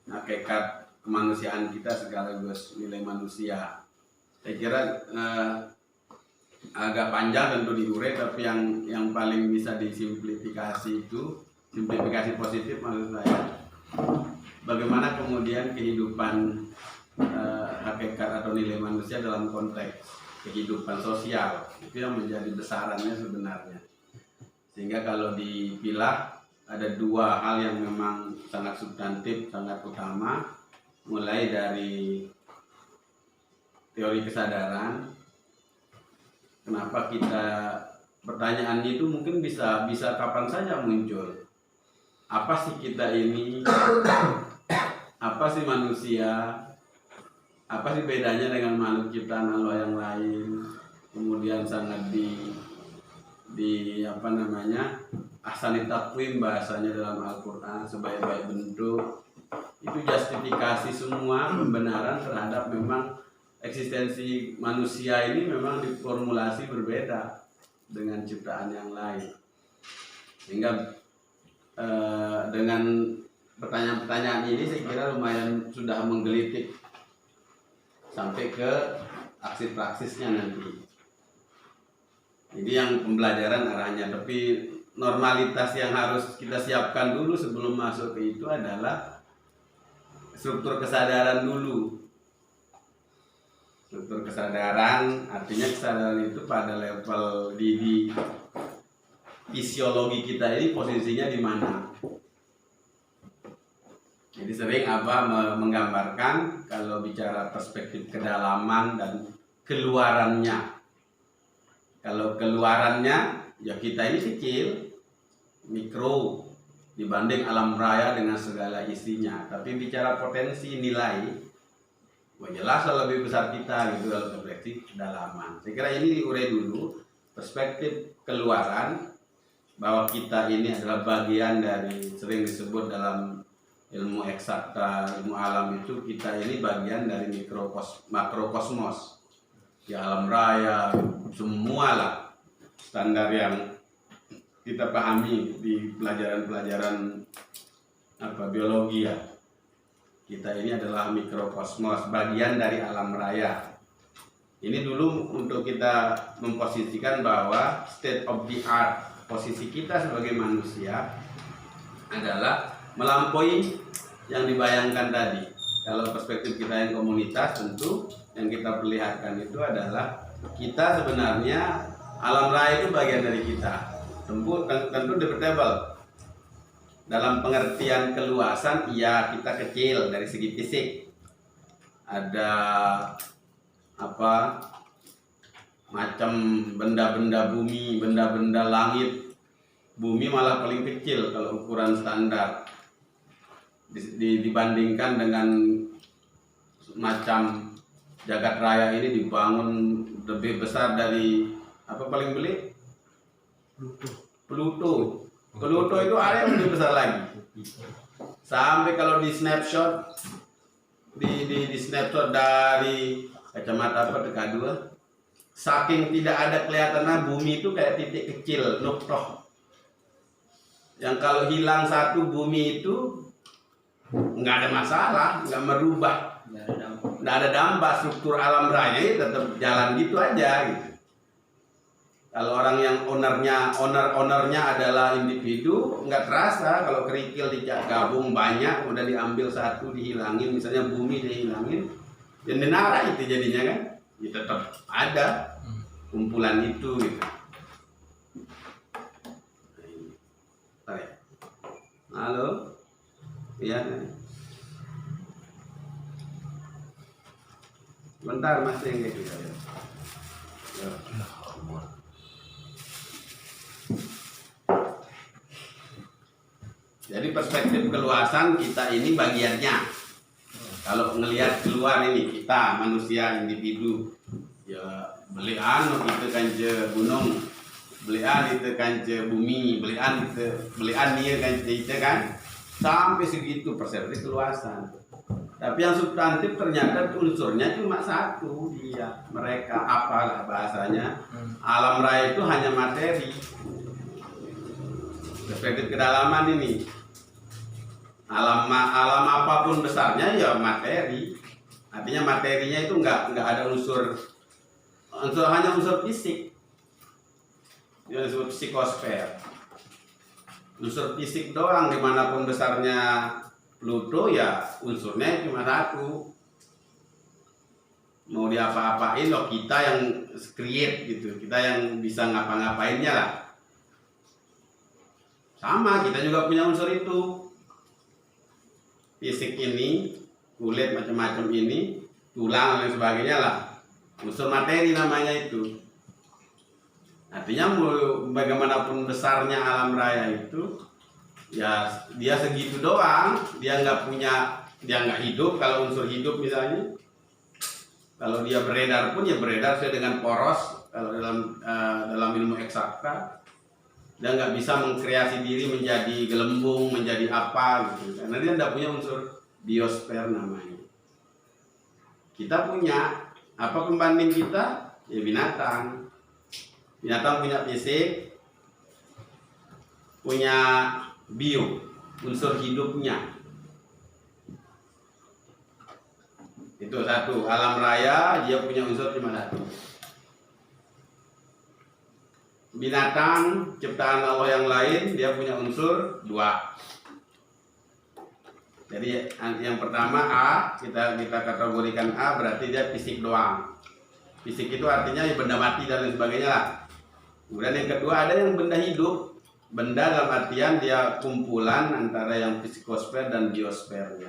hakikat kemanusiaan kita sekaligus nilai manusia. Saya kira agak panjang tentu diurai, tapi yang paling bisa disimplifikasi itu simplifikasi positif maksud saya, bagaimana kemudian kehidupan hakikat atau nilai manusia dalam konteks kehidupan sosial itu yang menjadi besarannya sebenarnya. Sehingga kalau dipilah ada dua hal yang memang sangat substantif, sangat utama, mulai dari teori kesadaran. Kenapa kita pertanyaan itu mungkin bisa kapan saja muncul. Apa sih kita ini? Apa sih manusia? Apa sih bedanya dengan makhluk ciptaan Allah yang lain? Kemudian sangat ahsani taqwim bahasanya dalam Al-Quran, sebaik-baik bentuk. Itu justifikasi semua pembenaran terhadap memang eksistensi manusia ini memang diformulasi berbeda dengan ciptaan yang lain. Sehingga dengan pertanyaan-pertanyaan ini saya kira lumayan sudah menggelitik sampai ke aksi praksisnya nanti. Jadi yang pembelajaran arahnya, tapi normalitas yang harus kita siapkan dulu sebelum masuk ke itu adalah struktur kesadaran dulu. Struktur kesadaran artinya kesadaran itu pada level di fisiologi kita ini posisinya di mana. Jadi sering menggambarkan kalau bicara perspektif kedalaman dan keluarannya. Kalau keluarannya ya kita ini kecil, mikro dibanding alam raya dengan segala isinya. Tapi bicara potensi nilai, jelas lebih besar kita gitu kalau perspektif kedalaman. Saya kira ini diurai dulu perspektif keluaran, bahwa kita ini adalah bagian dari, sering disebut dalam ilmu eksakta, ilmu alam itu, kita ini bagian dari makrokosmos, ya alam raya, semua lah standar yang kita pahami di pelajaran-pelajaran biologi ya. Kita ini adalah mikrokosmos, bagian dari alam raya. Ini dulu untuk kita memposisikan bahwa state of the art, posisi kita sebagai manusia adalah melampaui yang dibayangkan tadi. Kalau perspektif kita yang komunitas, tentu yang kita perlihatkan itu adalah kita sebenarnya alam raya itu bagian dari kita. Tentu debatable. Dalam pengertian keluasan, iya kita kecil dari segi fisik. Ada macam benda-benda bumi, benda-benda langit. Bumi malah paling kecil kalau ukuran standar. Dibandingkan dengan macam jagat raya ini dibangun lebih besar dari paling beli? Pluto. Pluto itu area yang lebih besar lagi. Sampai kalau di snapshot di snapshot dari kacamata K2, saking tidak ada kelihatannya bumi itu kayak titik kecil, nuktoh. Yang kalau hilang satu bumi itu nggak ada masalah, nggak merubah, nggak ada dampak, struktur alam raya tetap jalan gitu aja gitu. Kalau orang yang ownernya adalah individu, nggak terasa kalau kerikil digabung banyak, udah diambil satu dihilangin, misalnya bumi dihilangin, dan denara itu jadinya kan, ya tetap ada kumpulan itu gitu. Halo, iya. Bentar masih yang gitu ya. Jadi perspektif keluasan kita ini bagiannya. Kalau ngelihat keluar ini kita manusia individu, ya belian itu kan je gunung, belian itu kan je bumi, belian dia kan itu kan, sampai segitu perspektif keluasan. Tapi yang substantif ternyata unsurnya cuma satu, dia, mereka, apalah bahasanya. Alam raya itu hanya materi. Perspektif kedalaman ini. Alam apapun besarnya ya materi. Artinya materinya itu nggak ada hanya unsur fisik. Yang disebut psikosfer. Unsur fisik doang, dimanapun besarnya Pluto ya unsurnya cuma satu. Mau diapa-apain loh, kita yang create gitu, kita yang bisa ngapa-ngapainnya lah. Sama, kita juga punya unsur itu. Fisik ini, kulit macam-macam ini, tulang dan sebagainya lah. Unsur materi namanya itu. Artinya bagaimanapun besarnya alam raya itu, ya dia segitu doang. Dia nggak hidup. Kalau unsur hidup misalnya, kalau dia beredar pun ya beredar sesuai dengan poros. Kalau dalam ilmu eksakta, dia nggak bisa mengkreasi diri menjadi gelembung, menjadi apa gitu, karena dia tidak punya unsur biosfer namanya. Kita punya apa pembanding kita? Ya binatang. Binatang punya fisik, punya bio, unsur hidupnya. Itu satu. Alam raya dia punya unsur cuma satu. Binatang ciptaan Allah yang lain dia punya unsur dua. Jadi yang pertama A, kita kategorikan A, berarti dia fisik doang. Fisik itu artinya ya benda mati dan lain sebagainya lah. Kemudian yang kedua ada yang benda hidup. Benda dalam artian dia kumpulan antara yang psikosfer dan biosfernya.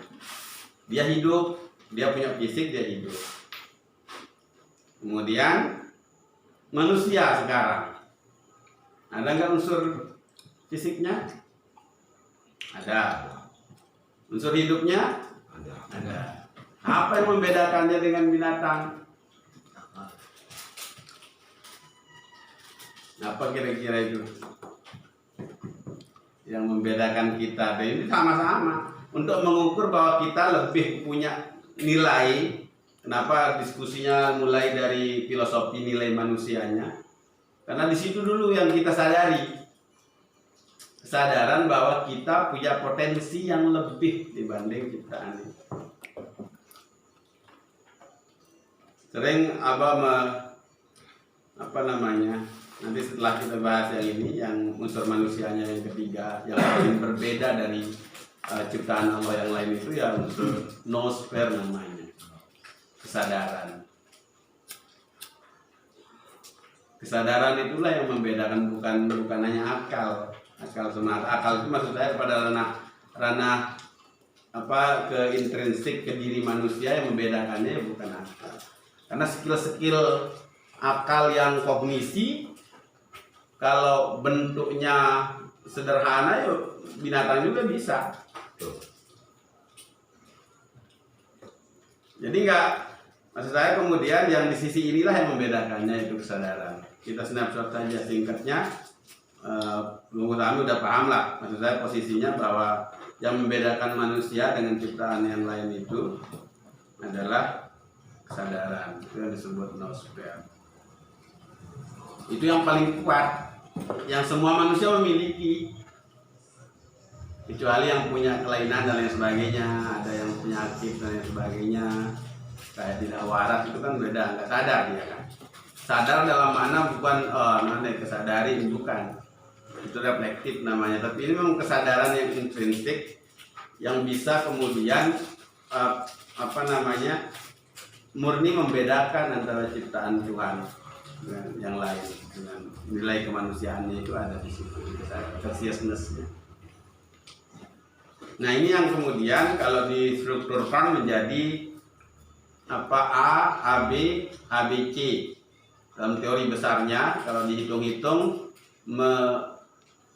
Dia hidup, dia punya fisik, dia hidup. Kemudian manusia sekarang. Ada nggak unsur fisiknya? Ada. Unsur hidupnya? Ada. Apa yang membedakannya dengan binatang? Apa kira-kira itu? Yang membedakan kita. Dan ini sama-sama. Untuk mengukur bahwa kita lebih punya nilai. Kenapa diskusinya mulai dari filosofi nilai manusianya? Karena di situ dulu yang kita sadari, kesadaran bahwa kita punya potensi yang lebih dibanding ciptaan ini. Sering nanti setelah kita bahas yang ini, yang unsur manusianya yang ketiga, yang paling berbeda dari ciptaan Allah yang lain itu ya unsur noosfer namanya, kesadaran. Kesadaran itulah yang membedakan, bukan hanya akal semata. Akal itu maksud saya pada ranah ke intrinsik ke diri manusia, yang membedakannya ya bukan akal. Karena skill akal yang kognisi, kalau bentuknya sederhana ya binatang juga bisa. Jadi maksud saya kemudian yang di sisi inilah yang membedakannya, itu kesadaran. Kita snapshot saja singkatnya. Kami udah paham lah, maksud saya posisinya bahwa yang membedakan manusia dengan ciptaan yang lain itu adalah kesadaran. Itu yang disebut noosfer. Itu yang paling kuat, yang semua manusia memiliki, kecuali yang punya kelainan dan lain sebagainya. Ada yang penyakit dan lain sebagainya, kayak tidak waras, itu kan beda, nggak sadar dia kan. Sadar dalam mana bukan kesadari, bukan, itu reflektif namanya. Tapi ini memang kesadaran yang intrinsik, yang bisa kemudian murni membedakan antara ciptaan Tuhan dengan yang lain, dengan nilai kemanusiaannya itu ada di situ, consciousness-nya. Nah ini yang kemudian kalau distrukturkan menjadi A, AB, ABC. Dalam teori besarnya, kalau dihitung-hitung,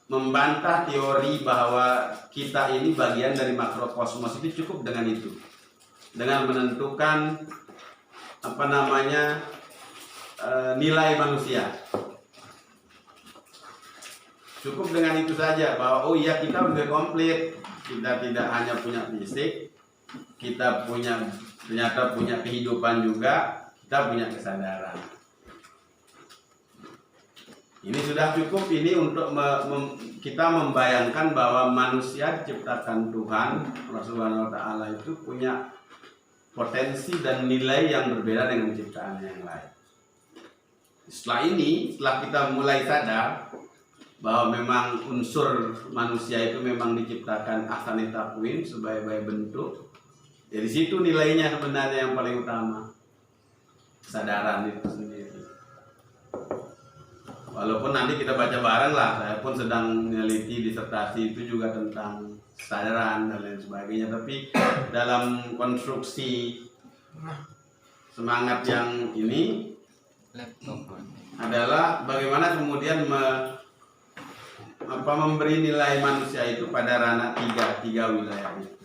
membantah teori bahwa kita ini bagian dari makrokosmos itu cukup dengan itu. Dengan menentukan nilai manusia. Cukup dengan itu saja, bahwa oh iya kita udah komplit. Kita tidak hanya punya fisik, kita ternyata punya kehidupan juga, kita punya kesadaran. Ini sudah cukup ini untuk kita membayangkan bahwa manusia diciptakan Tuhan Allah Subhanahu wa taala itu punya potensi dan nilai yang berbeda dengan ciptaan yang lain. Setelah kita mulai sadar bahwa memang unsur manusia itu memang diciptakan ahsani taqwim, sebaik-baik bentuk. Dari situ nilainya sebenarnya yang paling utama. Kesadaran itu sendiri. Walaupun nanti kita baca bareng lah, saya pun sedang meneliti disertasi itu juga tentang kesadaran dan lain sebagainya. Tapi dalam konstruksi semangat yang ini adalah bagaimana kemudian memberi nilai manusia itu pada ranah tiga wilayah itu.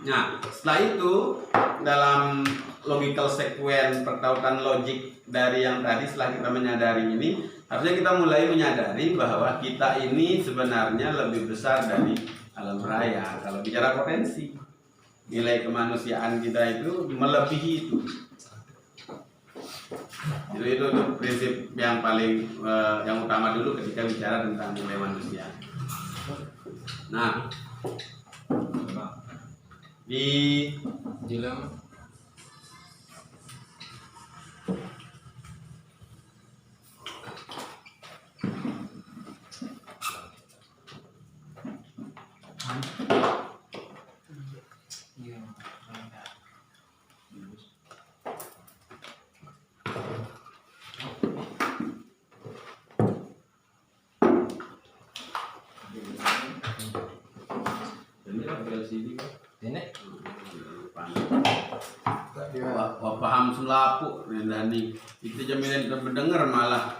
Nah, setelah itu dalam logical sequence, pertautan logik dari yang tadi, setelah kita menyadari ini, harusnya kita mulai menyadari bahwa kita ini sebenarnya lebih besar dari alam raya. Kalau bicara potensi, nilai kemanusiaan kita itu melebihi itu. Jadi itu prinsip yang paling yang utama dulu ketika bicara tentang nilai manusia. Nah, di Jilam Wah, paham selapu Dani itu jaminan kita mendengar malah.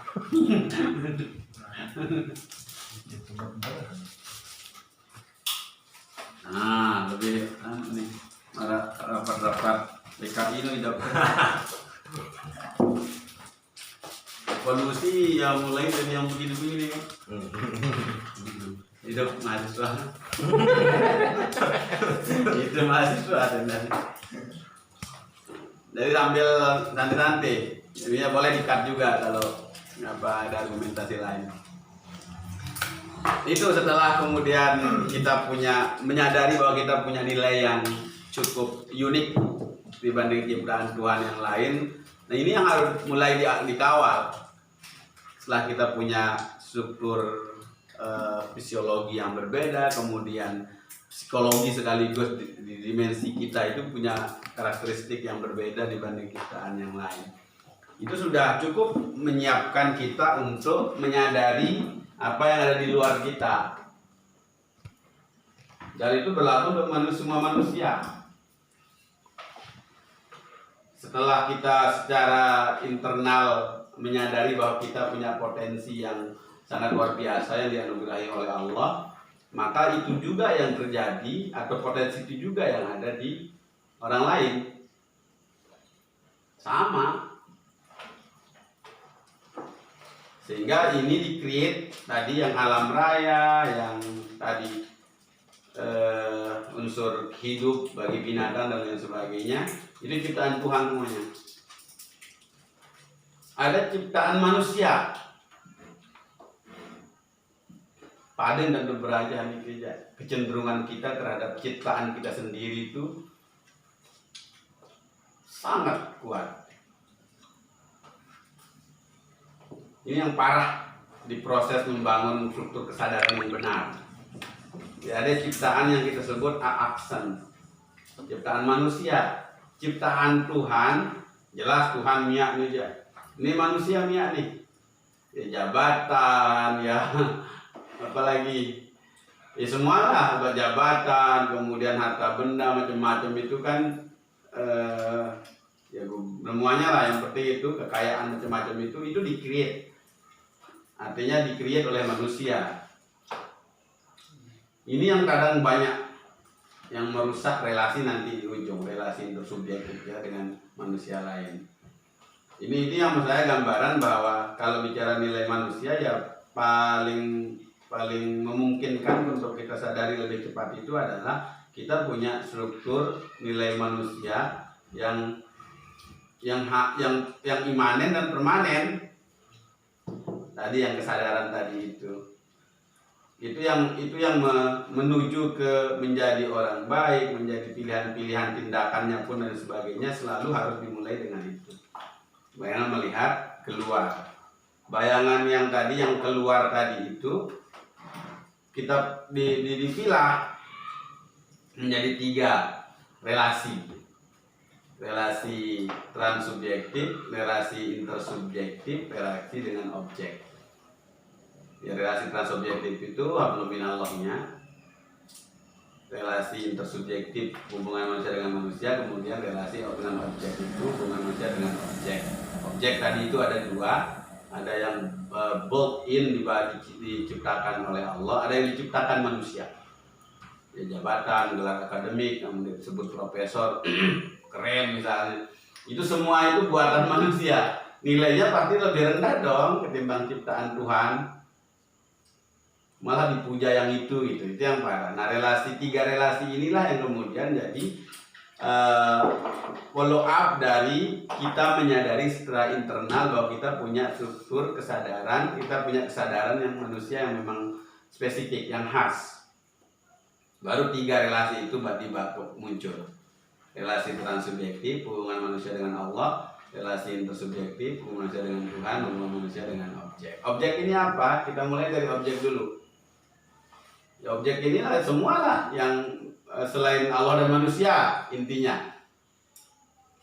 Nah, lebih nih rapat-rapat PKI ini dok. Evolusi ya mulai dari yang begini-begini kan. Hidup mahasiswa. Itu mahasiswa dan jadi sambil nanti jadinya boleh di-cut juga kalau ada argumentasi lain. Itu setelah kemudian kita menyadari bahwa kita punya nilai yang cukup unik dibanding ciptaan Tuhan yang lain. Nah, ini yang harus mulai dikawal. Setelah kita punya struktur fisiologi yang berbeda, kemudian psikologi sekaligus di dimensi kita itu punya karakteristik yang berbeda dibanding ciptaan yang lain. Itu sudah cukup menyiapkan kita untuk menyadari apa yang ada di luar kita. Dan itu berlaku untuk semua manusia. Setelah kita secara internal menyadari bahwa kita punya potensi yang sangat luar biasa yang dianugerahi oleh Allah, maka itu juga yang terjadi atau potensi itu juga yang ada di orang lain. Sama. Sehingga ini di-create tadi yang alam raya, yang tadi unsur hidup bagi binatang dan lain sebagainya, itu ciptaan Tuhan semuanya. Ada ciptaan manusia. Padan dan berberaja kecenderungan kita terhadap ciptaan kita sendiri itu sangat kuat. Ini yang parah di proses membangun struktur kesadaran yang benar. Ya, ada ciptaan yang kita sebut aaksen, ciptaan manusia, ciptaan Tuhan. Jelas Tuhan miak nih, ini manusia miak nih, ya, jabatan ya. Apalagi ya semua lah, jabatan, kemudian harta benda macam-macam itu kan ya semuanya lah yang seperti itu, kekayaan macam-macam itu di-create, artinya di-create oleh manusia. Ini yang kadang banyak yang merusak relasi nanti di ujung, relasi intersubjektif ya dengan manusia lain. Ini yang menurut saya gambaran bahwa kalau bicara nilai manusia ya paling memungkinkan untuk kita sadari lebih cepat itu adalah kita punya struktur nilai manusia yang imanen dan permanen. tadi yang kesadaran tadi itu yang menuju ke menjadi orang baik, menjadi pilihan-pilihan tindakannya pun dan sebagainya selalu harus dimulai dengan itu. Bayangan melihat keluar, bayangan yang tadi yang keluar tadi itu kita dipilah menjadi 3 relasi transsubjektif, relasi intersubjektif, relasi dengan objek. Ya, relasi transsubjektif itu hablum minallahnya, relasi intersubjektif hubungan manusia dengan manusia, kemudian relasi dengan objek itu hubungan manusia dengan objek. Objek tadi itu ada 2, ada yang built in diciptakan oleh Allah, ada yang diciptakan manusia. Ya, jabatan, gelar akademik, yang disebut profesor, keren misalnya, itu semua itu buatan manusia. Nilainya pasti lebih rendah dong ketimbang ciptaan Tuhan. Malah dipuja yang itu yang parah. Nah, 3 relasi inilah yang kemudian jadi follow up dari kita menyadari secara internal bahwa kita punya struktur kesadaran, kita punya kesadaran yang manusia yang memang spesifik, yang khas. Baru 3 relasi itu tiba-tiba muncul. Relasi transsubjektif, hubungan manusia dengan Allah. Relasi intersubjektif, hubungan manusia dengan Tuhan, hubungan manusia dengan objek. Objek ini apa? Kita mulai dari objek dulu. Ya, objek ini lah semualah yang selain Allah dan manusia, intinya.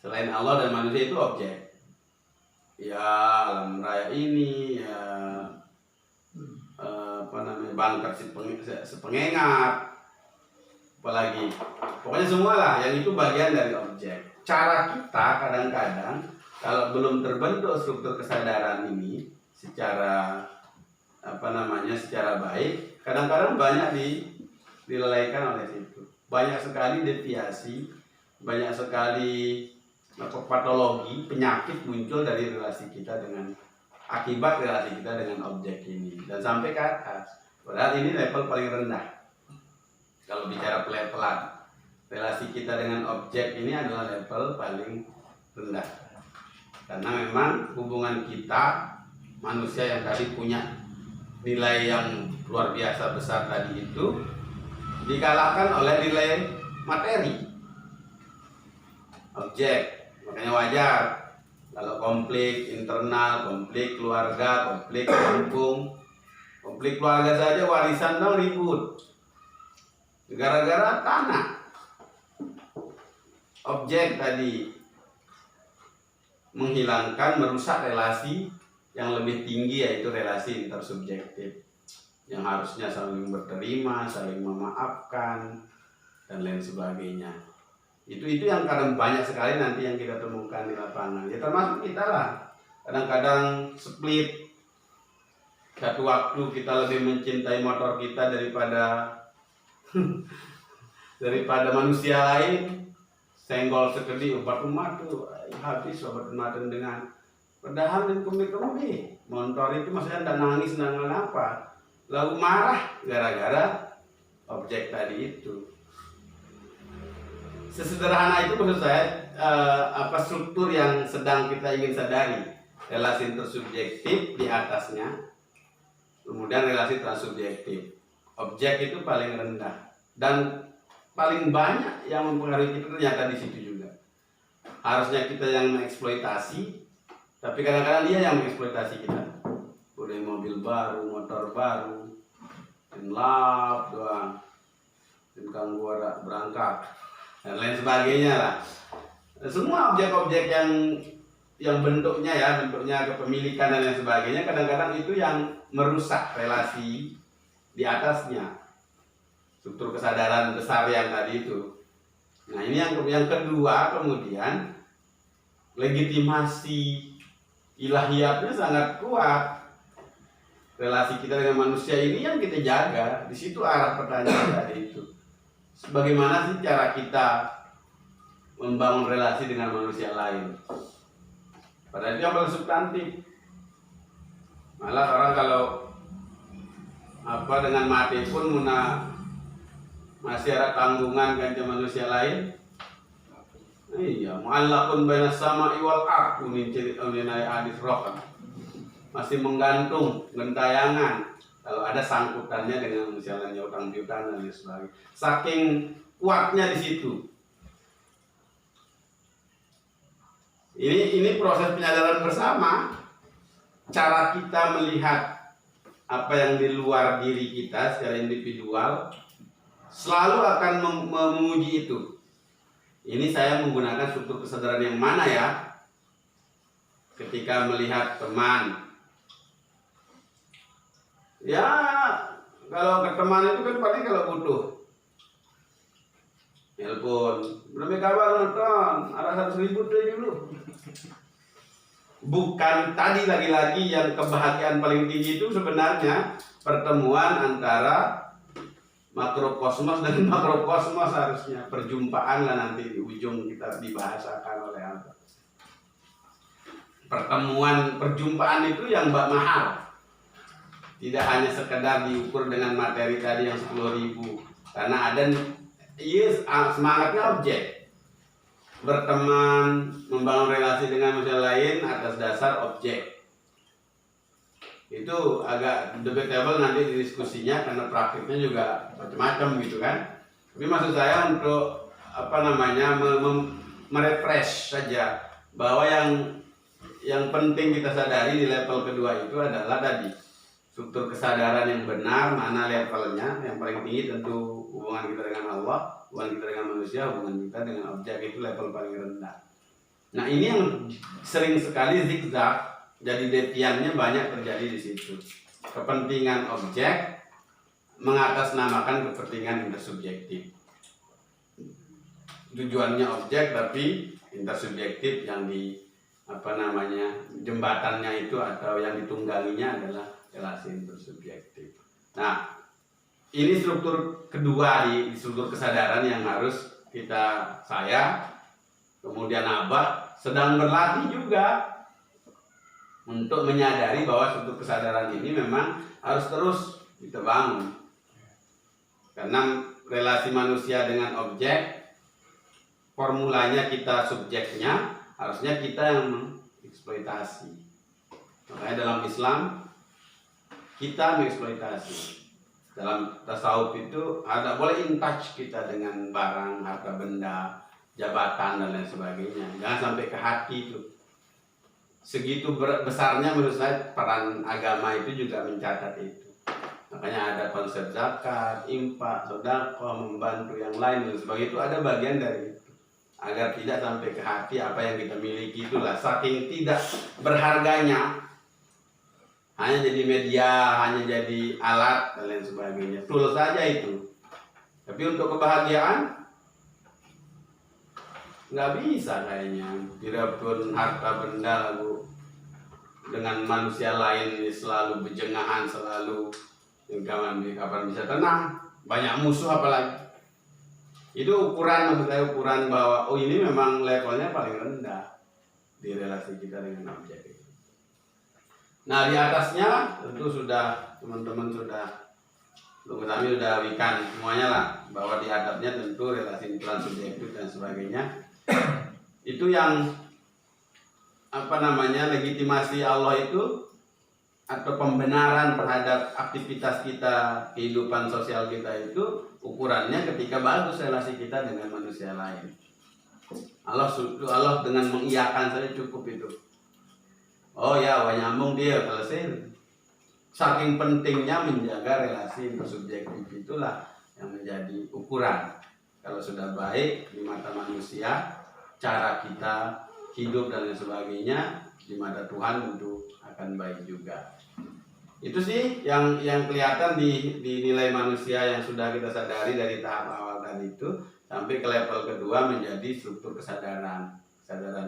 Selain Allah dan manusia itu objek. Ya, alam raya ini, ya bangker sepengengat, apalagi pokoknya semualah yang itu bagian dari objek. Cara kita kadang-kadang kalau belum terbentuk struktur kesadaran ini secara secara baik, kadang-kadang banyak dilalaikan oleh situ. Banyak sekali deviasi, banyak sekali patologi, penyakit muncul dari relasi kita dengan akibat relasi kita dengan objek ini dan sampai ke atas. Padahal ini level paling rendah. Kalau bicara pelan, relasi kita dengan objek ini adalah level paling rendah. Karena memang hubungan kita manusia yang tadi punya nilai yang luar biasa besar tadi itu dikalahkan oleh nilai materi, objek. Makanya wajar kalau konflik internal, konflik keluarga, konflik kampung, konflik keluarga saja warisan dong ribut gara-gara tanah. Objek tadi menghilangkan, merusak relasi yang lebih tinggi, yaitu relasi intersubjektif yang harusnya saling berterima, saling memaafkan dan lain sebagainya. Itu yang kadang banyak sekali nanti yang kita temukan di lapangan. Ya termasuk kita lah. Kadang-kadang split. Satu waktu kita lebih mencintai motor kita daripada manusia lain. Senggol sekedi obat umat tuh habis obat umat dengan padahal dan kembi motor itu maksudnya tidak nangis apa, lalu marah gara-gara objek tadi itu. Sesederhana itu menurut saya struktur yang sedang kita ingin sadari. Relasi intersubjektif di atasnya, kemudian relasi transsubjektif. Objek itu paling rendah dan paling banyak yang mempengaruhi kita ternyata di situ juga. Harusnya kita yang mengeksploitasi, tapi kadang-kadang dia yang mengeksploitasi kita. Udah mobil baru, motor baru, lap doang, tim gua berangkat dan lain sebagainya lah. Semua objek-objek yang bentuknya kepemilikan dan lain sebagainya, kadang-kadang itu yang merusak relasi di atasnya. Struktur kesadaran besar yang tadi itu. Nah, ini yang kedua, kemudian legitimasi ilahiyatnya sangat kuat. Relasi kita dengan manusia ini yang kita jaga. Di situ arah pertanyaan tadi itu. Bagaimana sih cara kita membangun relasi dengan manusia lain? Padahal itu yang paling substantif. Malah orang kalau dengan mati pun masih ada tanggungan kan manusia lain. Iya, mu'allaqun baina sama'i wal ardh, ini cerita mengenai hadis roh. masih menggantung gentayangan kalau ada sangkutannya dengan misalnya utang piutang dan lain sebagainya. Saking kuatnya di situ. Ini proses penyadaran bersama. Cara kita melihat apa yang di luar diri kita secara individual selalu akan menguji itu. Ini saya menggunakan struktur kesadaran yang mana ya? Ketika melihat teman, ya kalau ke teman itu kan paling kalau butuh telepon, belum kabar nonton, ada 100.000 dulu. Bukan tadi lagi-lagi yang kebahagiaan paling tinggi itu sebenarnya pertemuan antara makrokosmos dan makrokosmos, harusnya perjumpaan lah nanti di ujung kita dibahasakan oleh apa. Perjumpaan itu yang mahal. Tidak hanya sekedar diukur dengan materi tadi yang 10.000, karena ada semangatnya objek. Berteman, membangun relasi dengan manusia lain atas dasar objek. Itu agak debatable nanti di diskusinya karena praktiknya juga macam-macam gitu kan. Tapi maksud saya untuk merefresh saja bahwa yang penting kita sadari di level kedua itu adalah tadi struktur kesadaran yang benar, mana levelnya. Yang paling tinggi tentu hubungan kita dengan Allah, hubungan kita dengan manusia, hubungan kita dengan objek, itu level paling rendah. Nah ini yang sering sekali zigzag, jadi deviannya banyak terjadi di situ. Kepentingan objek mengatasnamakan kepentingan intersubjektif. Tujuannya objek tapi intersubjektif yang jembatannya itu atau yang ditungganginya adalah relasi intersubjektif. Nah, ini struktur kedua di struktur kesadaran yang harus saya kemudian Abah sedang berlatih juga untuk menyadari bahwa struktur kesadaran ini memang harus terus kita bangun. Karena relasi manusia dengan objek, formulanya kita subjeknya, harusnya kita yang mengeksploitasi. Makanya dalam Islam kita mengeksploitasi. Dalam tasawuf itu ada boleh in touch kita dengan barang, harta benda, jabatan dan lain sebagainya. Jangan sampai ke hati itu. Segitu besarnya menurut saya peran agama itu juga mencatat itu. Makanya ada konsep zakat, infak, sedekah, membantu yang lain dan sebagainya, itu ada bagian dari itu. Agar tidak sampai ke hati apa yang kita miliki itulah, saking tidak berharganya, hanya jadi media, hanya jadi alat dan lain sebagainya. Tool saja itu. Tapi untuk kebahagiaan nggak bisa kayaknya. Tidak pun harta benda lalu dengan manusia lain selalu berjengahan, selalu kapan bisa tenang, banyak musuh apalagi. Itu ukuran, maksud saya ukuran bahwa ini memang levelnya paling rendah di relasi kita dengan objek itu. Nah di atasnya tentu sudah teman-teman kami sudah wikan semuanya lah, bahwa di atapnya tentu relasi transsubjektif dan sebagainya. Itu yang legitimasi Allah itu atau pembenaran terhadap aktivitas kita, kehidupan sosial kita itu ukurannya ketika bagus relasi kita dengan manusia lain. Allah dengan mengiyakan saja cukup itu. Oh ya, nyambung dia selesai. Saking pentingnya menjaga relasi intersubjektif itulah yang menjadi ukuran. Kalau sudah baik di mata manusia, cara kita hidup dan lain sebagainya, di mata Tuhan tentu akan baik juga. Itu sih yang kelihatan di nilai manusia yang sudah kita sadari dari tahap awal tadi itu sampai ke level kedua menjadi struktur kesadaran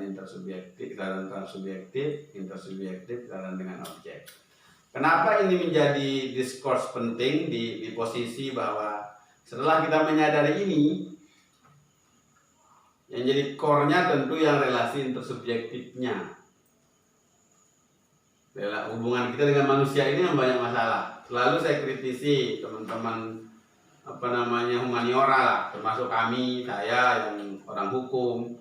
intersubjektif, kesadaran transsubjektif, intersubjektif, kesadaran dengan objek. Kenapa ini menjadi diskurs penting di posisi bahwa setelah kita menyadari ini, yang jadi core-nya tentu yang relasi intersubjektifnya. Hubungan kita dengan manusia ini yang banyak masalah. Selalu saya kritisi teman-teman humaniora lah, termasuk saya yang orang hukum,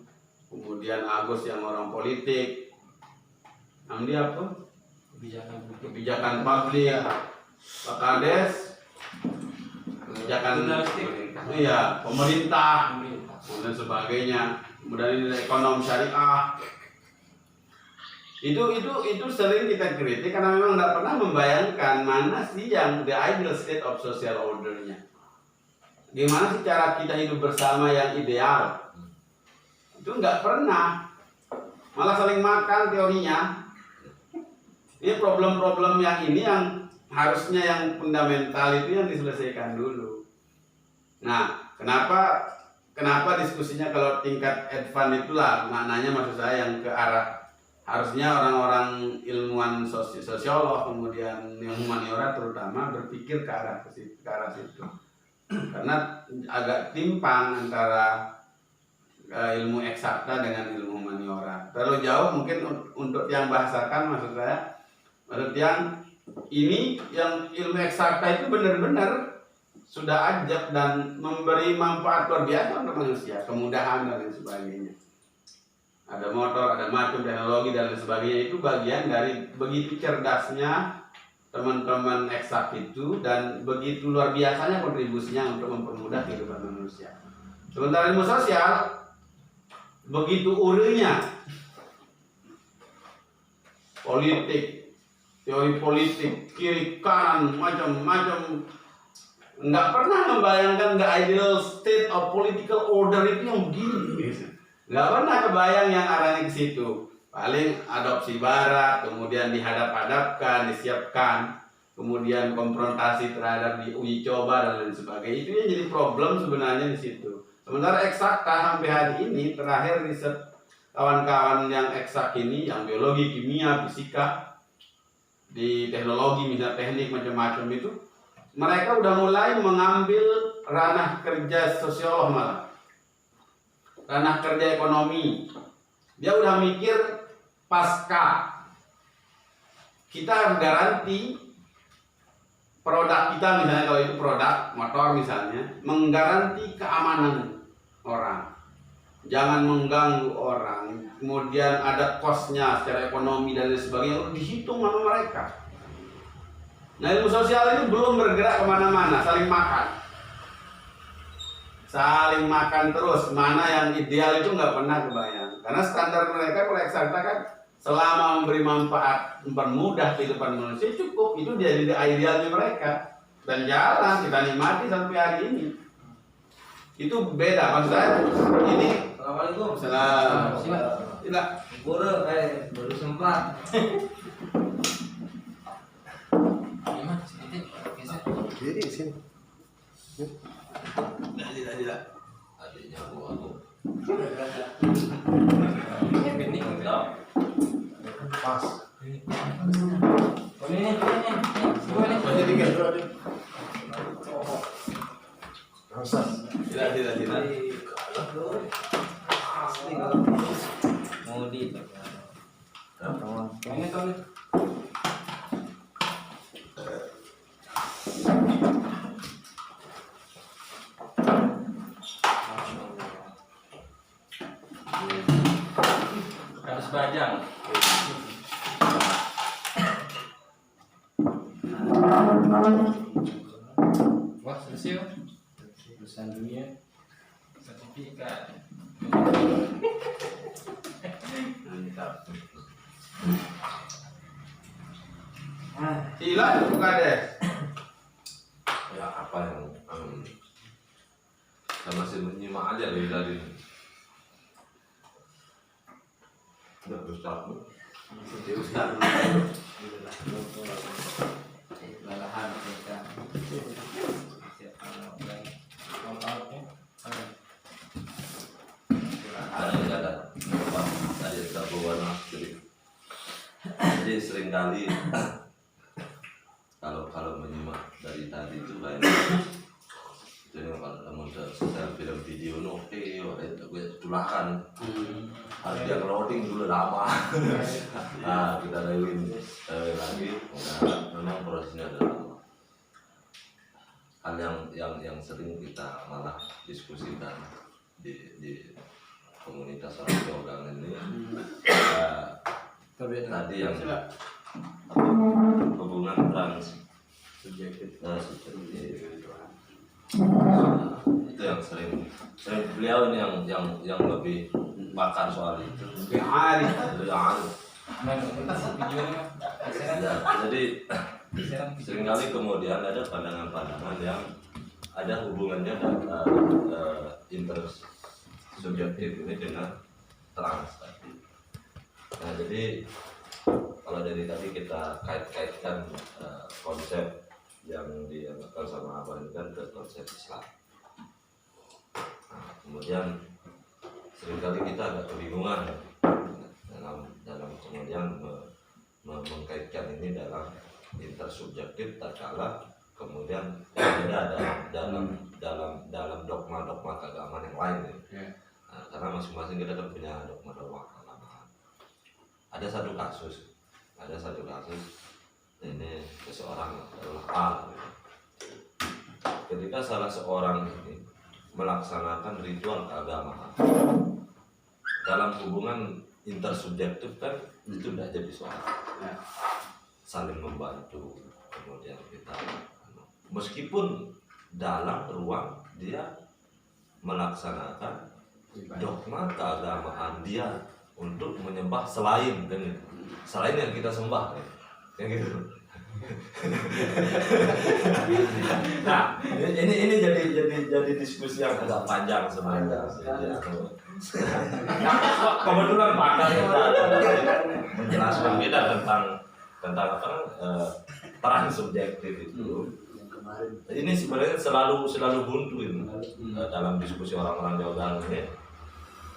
kemudian Agus yang orang politik. Dia kebijakan publik, Pak Kades, kebijakan pemerintah dan sebagainya, kemudian ekonomi syariah. Itu sering kita kritik karena memang tidak pernah membayangkan mana sih yang the ideal state of social order-nya. Gimana sih cara kita hidup bersama yang ideal? Itu nggak pernah. Malah saling makan teorinya. Ini problem-problem yang ini yang harusnya yang fundamental itu yang diselesaikan dulu. Nah, kenapa diskusinya kalau tingkat advance itulah maknanya maksud saya yang ke arah harusnya orang-orang ilmuwan sosiolog kemudian yang humaniora terutama berpikir ke arah situ. Karena agak timpang antara ilmu eksakta dengan ilmu humaniora. Terlalu jauh mungkin untuk yang bahasakan maksud saya. Menurut yang ini yang ilmu eksakta itu benar-benar sudah ajab dan memberi manfaat luar biasa untuk manusia, kemudahan dan lain sebagainya. Ada motor, ada macam teknologi dan lain sebagainya, itu bagian dari begitu cerdasnya teman-teman eksak itu dan begitu luar biasanya kontribusinya untuk mempermudah kehidupan manusia. Sementara ilmu sosial begitu urenya politik, teori politik, kiri kanan macam-macam, nggak pernah membayangkan the ideal state of political order itu yang begini. Nggak pernah kebayang yang arahnya ke situ. Paling adopsi barat, kemudian dihadap-hadapkan, disiapkan, kemudian konfrontasi terhadap diuji coba dan lain sebagainya. Itu yang jadi problem sebenarnya di situ. Sementara eksakta sampai hari ini terakhir riset kawan-kawan yang eksak ini, yang biologi, kimia, fisika, di teknologi, misalnya teknik macam-macam itu, mereka udah mulai mengambil ranah kerja sosiolog malah. Ranah kerja ekonomi. Dia udah mikir pasca kita garanti produk kita, misalnya kalau itu produk motor misalnya, menggaranti keamanan orang, jangan mengganggu orang, kemudian ada kosnya secara ekonomi dan lain sebagainya, dihitung sama mereka. Nah, ilmu sosial ini belum bergerak kemana-mana, saling makan terus. Mana yang ideal itu nggak pernah kebayang. Karena standar mereka kalau eksakta kan selama memberi manfaat, mempermudah kehidupan manusia cukup. Itu jadi idealnya mereka. Dan jalan kita nikmati sampai hari ini. Itu beda. Maksud saya ini. Assalamualaikum. Assalamualaikum. Tidak. Baru sempat. Jadi sini. Tidak. Adiknya aku. Ini pas. Ini. Masih tiga. Rasa. Tidak. Asli kalau mau di. Ini tahu nih. Harus bajang. Wah, selesai. Urusan dunia. Sertifikat. Mantap. Sila itu Kades. Ya apa yang saya masih menyimak aja dari tadi. Udah besar bu. Ustaz. Lalahan mereka. Ada apa? Tadi ada berwarna jadi seringkali kalau menyimak dari tadi itu lain. Jadi kalau setel film video oke, gue tulakan. Harus dia loading dulu lama. Nah kita lewin lagi. Nah, memang prosesnya adalah lama. Hal yang sering kita malah diskusikan di komunitas orang ini tadi yang dengan trans Subjektif. subjektif. Itu yang sering beliau ini yang lebih bakar soal itu. Lebih arif. Lebih arif. Videonya Ya, jadi seringkali kemudian ada pandangan-pandangan yang ada hubungannya dengan intersubjektif ini dengan trans tadi. Nah, jadi kalau dari tadi kita kait-kaitkan konsep yang diamalkan sama Abah ini kan ke konsep Islam. Nah, kemudian seringkali kita agak kebingungan dalam kemudian mengkaitkan ini dalam intersubjektif tatkala kemudian ada dalam dogma-dogma keagamaan yang lain ya. Ya. Nah, karena masing-masing kita kan punya dogma-dogma keagamaan. Ada satu kasus ini seseorang adalah A. Ketika salah seorang ini melaksanakan ritual keagamaan dalam hubungan intersubjektif kan itu tidak jadi soal. Ya. Saling membantu, kemudian kita meskipun dalam ruang dia melaksanakan dogma keagamaan dia untuk menyembah selain yang kita sembah kayak gitu. Nah, ini jadi diskusi yang agak panjang sebenarnya. Kebetulan pakar kita menjelaskan beda tentang apa transsubjektif itu. Ini sebenarnya selalu buntu ini dalam diskusi orang-orang Jawa Barat ini.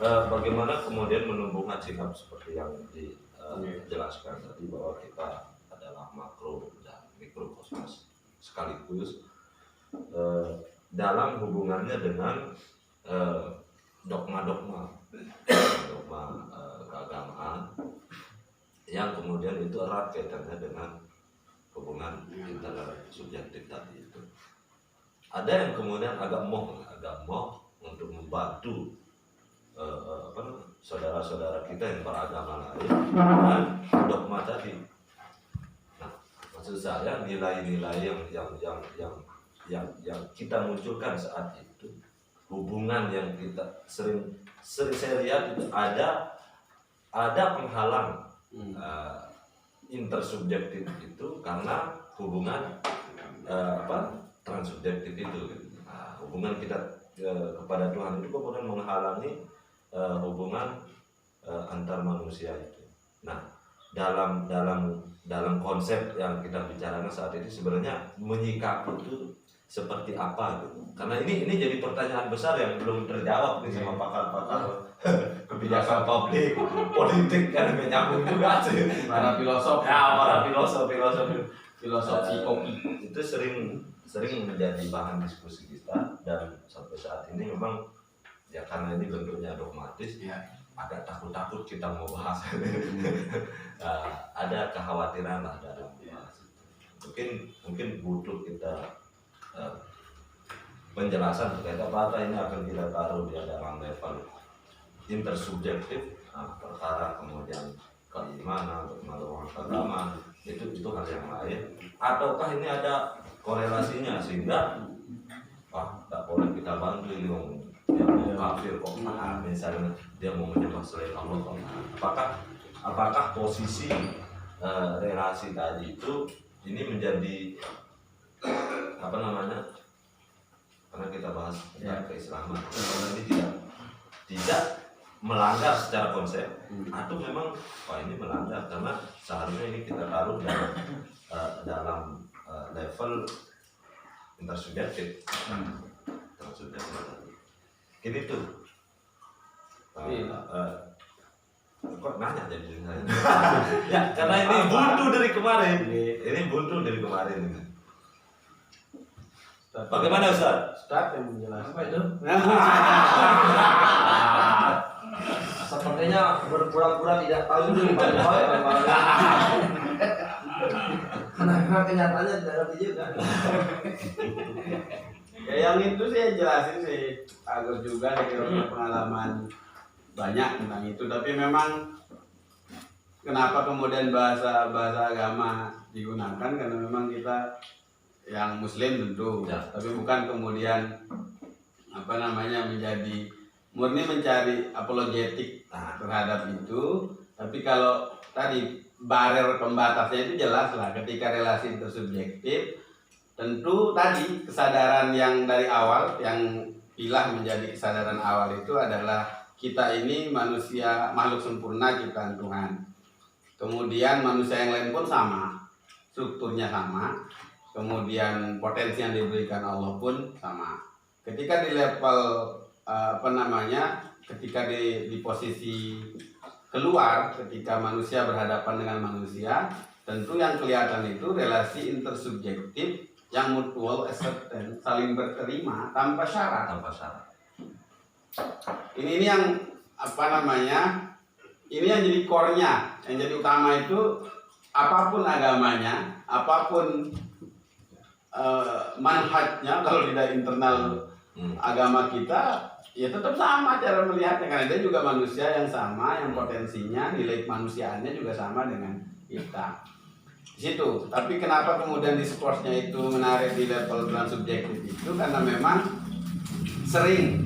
Bagaimana kemudian menumbuhkan sikap seperti yang dijelaskan tadi bahwa kita adalah makro dan mikrokosmos sekaligus dalam hubungannya dengan dogma keagamaan yang kemudian itu erat kaitannya dengan hubungan intersubjektif tadi itu. Ada yang kemudian agak moh untuk membantu saudara-saudara kita yang beragama lain dan dogma tadi. Nah, maksud saya nilai-nilai yang kita munculkan saat itu, hubungan yang kita sering saya lihat itu ada penghalang intersubjektif itu karena hubungan transsubjektif itu. Nah, hubungan kita kepada Tuhan itu kemudian menghalangi hubungan antar manusia itu. Nah, dalam konsep yang kita bicarakan saat ini sebenarnya menyikapi itu seperti apa gitu. Karena ini jadi pertanyaan besar yang belum terjawab nih sama pakar-pakar kebijakan publik, politik kan menyambung juga sih. Para filosof. Ya, para filosofi kopi. itu sering menjadi bahan diskusi kita dan sampai saat ini memang ya karena ini bentuknya dogmatis Ya. agak takut kita mau bahas. Ada kekhawatiran lah dalam bahas itu. Mungkin butuh kita penjelasan terkait apa ini akan kita taruh di dalam level intersubjektif perkara kemudian keimanan pengalaman agama itu hal yang lain ataukah ini ada korelasinya sehingga tak boleh kita bantu ini yang kafir kok misalnya dia mau menyembah selain Allah kok apakah posisi relasi tadi itu ini menjadi apa namanya karena kita bahas tentang keislaman ini tidak melanggar secara konsep atau memang ini melanggar karena seharusnya ini kita taruh dalam level intersubjektif gini tuh kok nanya jadi saya ya karena ini buntu dari kemarin bagaimana Ustaz? Ustaz yang menjelaskan. Apa itu? Sepertinya berpura-pura tidak tahu dulu karena kenyataannya tidak ngerti juga. Ya yang itu sih jelasin sih Agus juga dari pengalaman banyak tentang itu, tapi memang kenapa kemudian bahasa agama digunakan, karena memang kita yang muslim tentu, Ya. tapi bukan kemudian menjadi murni mencari apologetik terhadap itu. Tapi kalau tadi barer pembatasnya itu jelas lah, ketika relasi intersubjektif tentu tadi kesadaran yang dari awal, yang pilah menjadi kesadaran awal itu adalah kita ini manusia makhluk sempurna ciptaan Tuhan. Kemudian manusia yang lain pun sama, strukturnya sama, kemudian potensi yang diberikan Allah pun sama. Ketika di level ketika di posisi keluar, ketika manusia berhadapan dengan manusia, tentu yang kelihatan itu relasi intersubjektif yang mutual acceptance, saling berterima tanpa syarat. Tanpa syarat. Ini yang ini yang jadi core-nya, yang jadi utama itu apapun agamanya, apapun manhajnya, kalau tidak internal agama kita, ya tetap sama cara melihatnya, karena dia juga manusia yang sama, yang potensinya, nilai kemanusiaannya juga sama dengan kita. Di situ. Tapi kenapa kemudian diskursnya itu menarik di level transubjektif itu, karena memang sering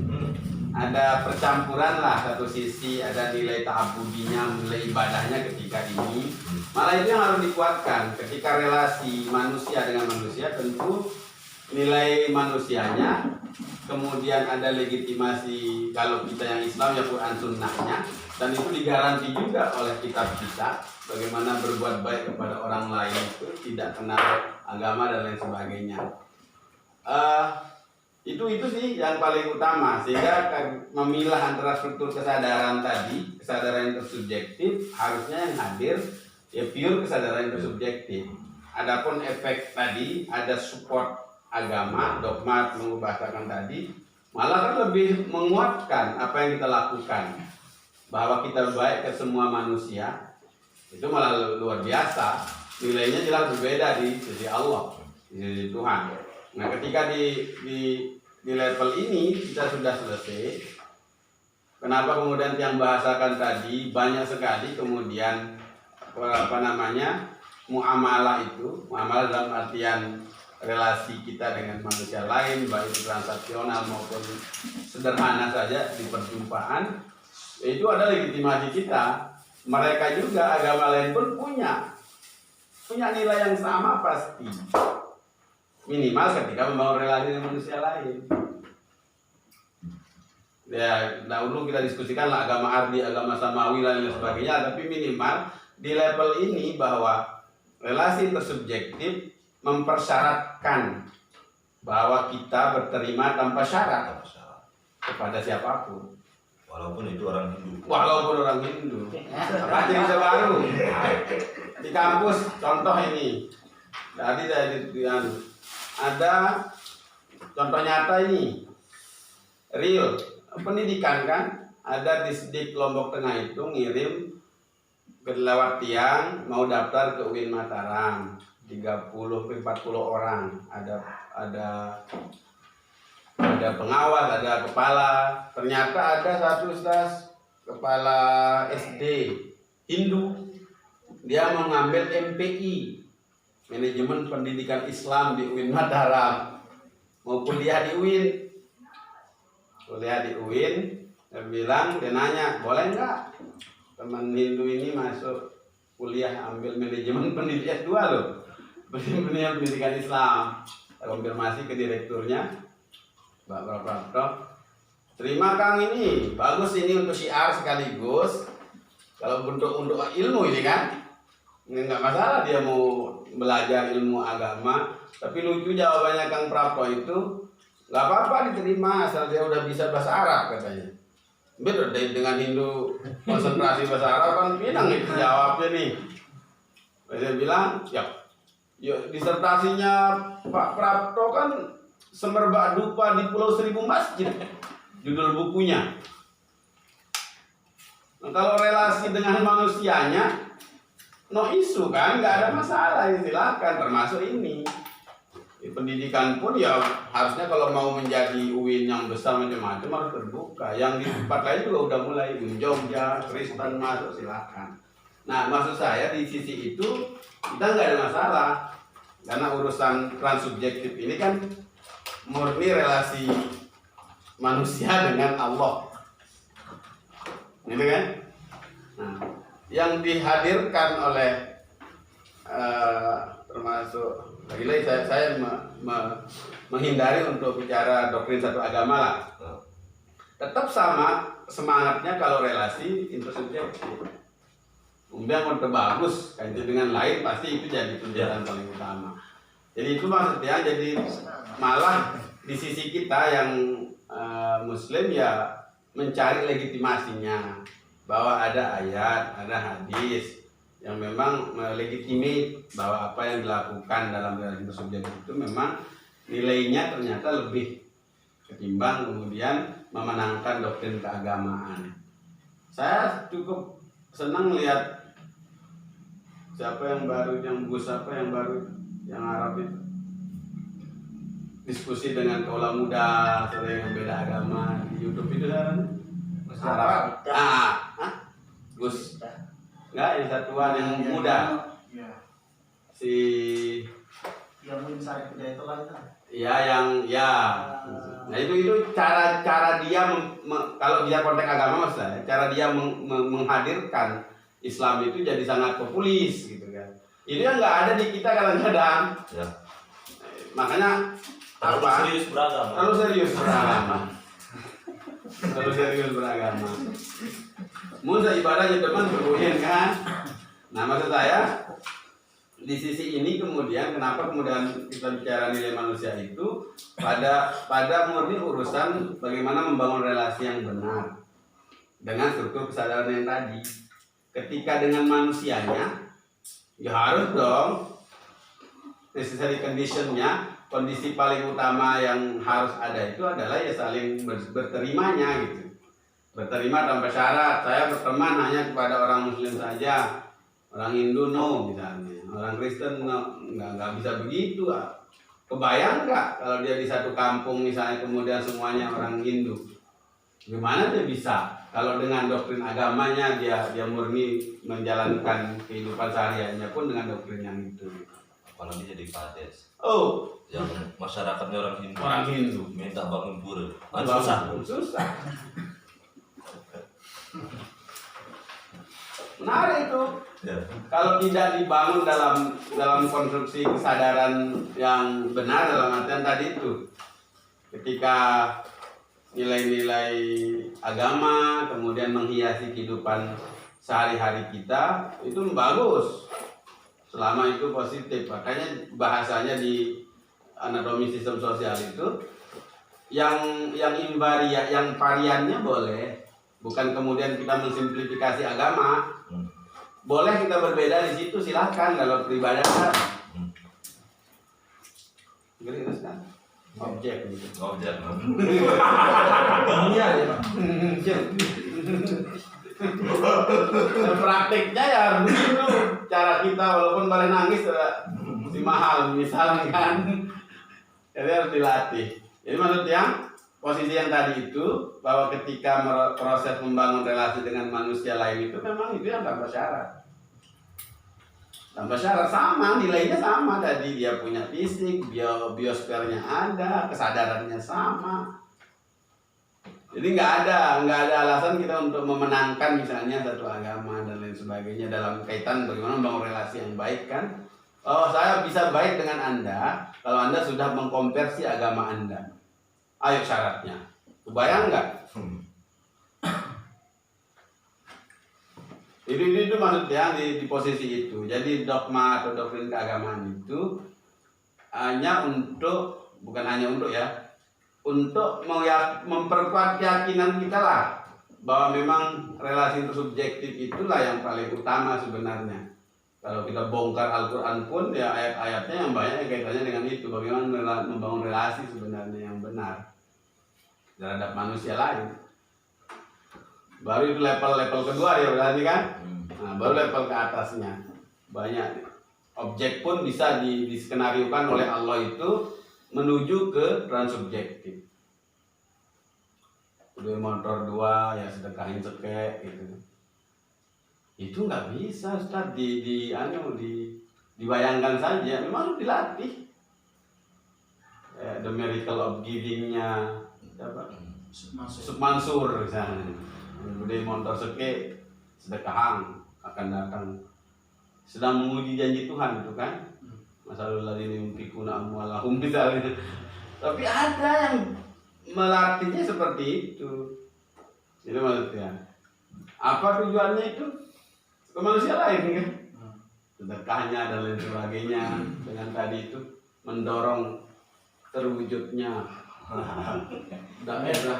ada percampuran lah, satu sisi ada nilai ta'abudinya, nilai ibadahnya ketika ini. Malah itu yang harus dikuatkan. Ketika relasi manusia dengan manusia, tentu nilai manusianya, kemudian ada legitimasi kalau kita yang Islam ya Quran sunnahnya, dan itu digaransi juga oleh kitab kita, bagaimana berbuat baik kepada orang lain itu tidak kenal agama dan lain sebagainya. Itu sih yang paling utama, sehingga memilah antara struktur kesadaran tadi, kesadaran intersubjektif, harusnya yang hadir ya pure kesadaran intersubjektif. Adapun efek tadi ada support agama, dogma membahasakan tadi, malah kan lebih menguatkan apa yang kita lakukan, bahwa kita baik ke semua manusia, itu malah luar biasa, nilainya jelas berbeda di sisi Allah, di sisi Tuhan. Nah, ketika di level ini kita sudah selesai, kenapa kemudian yang bahasakan tadi banyak sekali kemudian muamalah dalam artian relasi kita dengan manusia lain, baik itu transaksional maupun sederhana saja di perjumpaan, itu ada legitimasi kita. Mereka juga agama lain pun punya nilai yang sama pasti, minimal ketika membangun relasi dengan manusia lain. Ya, dahulu kita diskusikan lah agama ardi, agama samawi dan lain sebagainya, tapi minimal di level ini bahwa relasi intersubjektif mempersyaratkan bahwa kita berterima tanpa syarat kepada siapapun. Walaupun itu orang Hindu. Apa bisa baru di kampus, contoh ini. Tadi ada contoh nyata ini, real pendidikan kan. Ada di Lombok Tengah itu ngirim lewat tiang mau daftar ke UIN Mataram, 30-40 orang. Ada pengawas, ada kepala. Ternyata ada satu kepala SD Hindu, dia mengambil MPI, manajemen pendidikan Islam di UIN Mataram, mau kuliah di UIN. Dia nanya, boleh nggak teman Hindu ini masuk kuliah ambil manajemen pendidikan S2 loh, pendidikan Islam. Kita konfirmasi ke direkturnya, Pak Prapto, terima Kang, ini bagus, ini untuk syiar sekaligus, kalau untuk ilmu ini kan nggak masalah dia mau belajar ilmu agama. Tapi lucu jawabannya Kang Prapto itu, nggak apa-apa diterima asal dia udah bisa bahasa Arab katanya. Betul, dengan Hindu konsentrasi bahasa Arab kan pinang itu jawabnya nih. Saya bilang, ya disertasinya Pak Prapto kan Semerbak Dupa di Pulau Seribu Masjid, judul bukunya. Nah, kalau relasi dengan manusianya, no isu kan, nggak ada masalah, silakan, termasuk ini. Di pendidikan pun ya harusnya kalau mau menjadi UIN yang besar macam-macam harus terbuka. Yang di tempat lain juga udah mulai, di Jogja, Kristen masuk, silakan. Nah, maksud saya di sisi itu kita nggak ada masalah, karena urusan transsubjektif ini kan murni relasi manusia dengan Allah, gitu kan? Nah, yang dihadirkan oleh termasuk lagi-lagi saya menghindari untuk bicara doktrin satu agama lah. Tetap sama semangatnya kalau relasi intersubjektif. Yang bagus kaitan dengan lain pasti itu jadi tuntutan paling utama. Jadi itu maksudnya jadi malah di sisi kita yang Muslim ya mencari legitimasinya bahwa ada ayat, ada hadis yang memang melegitimate bahwa apa yang dilakukan dalam relasi intersubjektif itu memang nilainya ternyata lebih ketimbang kemudian memenangkan doktrin keagamaan. Saya cukup senang lihat siapa yang baru, yang Arab itu diskusi dengan kaula muda sering yang beda agama di YouTube itu kan Arab. Gus enggak, yang satuan yang muda si yang mencari kerja itu kan ya yang nah itu cara dia kalau dia konteks agama mas saya, cara dia menghadirkan Islam itu jadi sangat populis gitu kan. Itu yang nggak ada di kita kadang-kadang. Ya. Makanya Terlalu serius beragama. Terlalu serius beragama. Musa ibadahnya teman beruhin kan. Nah maksud saya di sisi ini kemudian kenapa kemudian kita bicara nilai manusia itu pada murni urusan bagaimana membangun relasi yang benar dengan struktur kesadaran yang tadi. Ketika dengan manusianya ya harus dong necessary conditionnya, kondisi paling utama yang harus ada itu adalah ya saling berterimanya gitu. Berterima tanpa syarat. Saya berteman hanya kepada orang Muslim saja, orang Hindu no misalnya, orang Kristen no, nggak bisa begitu. Kebayang nggak kalau dia di satu kampung misalnya kemudian semuanya orang Hindu, gimana dia bisa? Kalau dengan doktrin agamanya dia murni menjalankan kehidupan sehari-harinya pun dengan doktrin yang itu. Apalagi jadi kades. Oh, yang masyarakatnya orang Hindu. Orang Hindu minta bangun pura. Susah. Menarik itu. Ya. Kalau tidak dibangun dalam konstruksi kesadaran yang benar dalam artian tadi itu, ketika nilai-nilai agama kemudian menghiasi kehidupan sehari-hari kita itu bagus selama itu positif. Makanya bahasanya di anatomi sistem sosial itu yang invaria, yang variannya boleh, bukan kemudian kita mensimplifikasi agama. Boleh kita berbeda di situ, silahkan kalau peribadatan. Terus kan objek gitu. Objek. dunia ya Pak. Dan praktiknya ya harus begitu cara kita, walaupun paling nangis si mahal misalnya kan. Jadi harus dilatih. Jadi maksudnya posisi yang tadi itu bahwa ketika proses membangun relasi dengan manusia lain itu memang itu yang tanpa syarat. Tanpa syarat sama, nilainya sama tadi, dia punya fisik, biosfernya ada, kesadarannya sama. Jadi nggak ada alasan kita untuk memenangkan misalnya satu agama dan lain sebagainya dalam kaitan bagaimana membangun relasi yang baik kan. Oh saya bisa baik dengan Anda kalau Anda sudah mengkonversi agama Anda. Ayo syaratnya, kebayang nggak? Itu maksudnya di posisi itu. Jadi dogma atau doktrin keagamaan itu bukan hanya untuk ya, untuk memperkuat keyakinan kita lah bahwa memang relasi intersubjektif itulah yang paling utama sebenarnya. Kalau kita bongkar Al-Quran pun ya ayat-ayatnya yang banyak kaitannya dengan itu, bagaimana membangun relasi sebenarnya yang benar terhadap manusia lain. Baru itu level kedua ya berarti kan. Nah, baru level ke atasnya banyak objek pun bisa diskenariokan oleh Allah itu menuju ke transsubjektif. Udah motor 2 ya sedekahin sekek gitu. Itu nggak bisa Ustaz dibayangkan saja, memang harus dilatih. The Miracle of Giving-nya apa? Submansur misalnya. Budaya Montor Seke sedekahang akan datang, sedang menguji janji Tuhan itu kan. Masalul ladzi yunfikuna amwalahum misalnya. Tapi ada yang melatihnya seperti itu. Itu maksudnya. Apa tujuannya itu? Ke manusia lain kan? Sedekahnya dan lain sebagainya. Dengan tadi itu mendorong terwujudnya daerah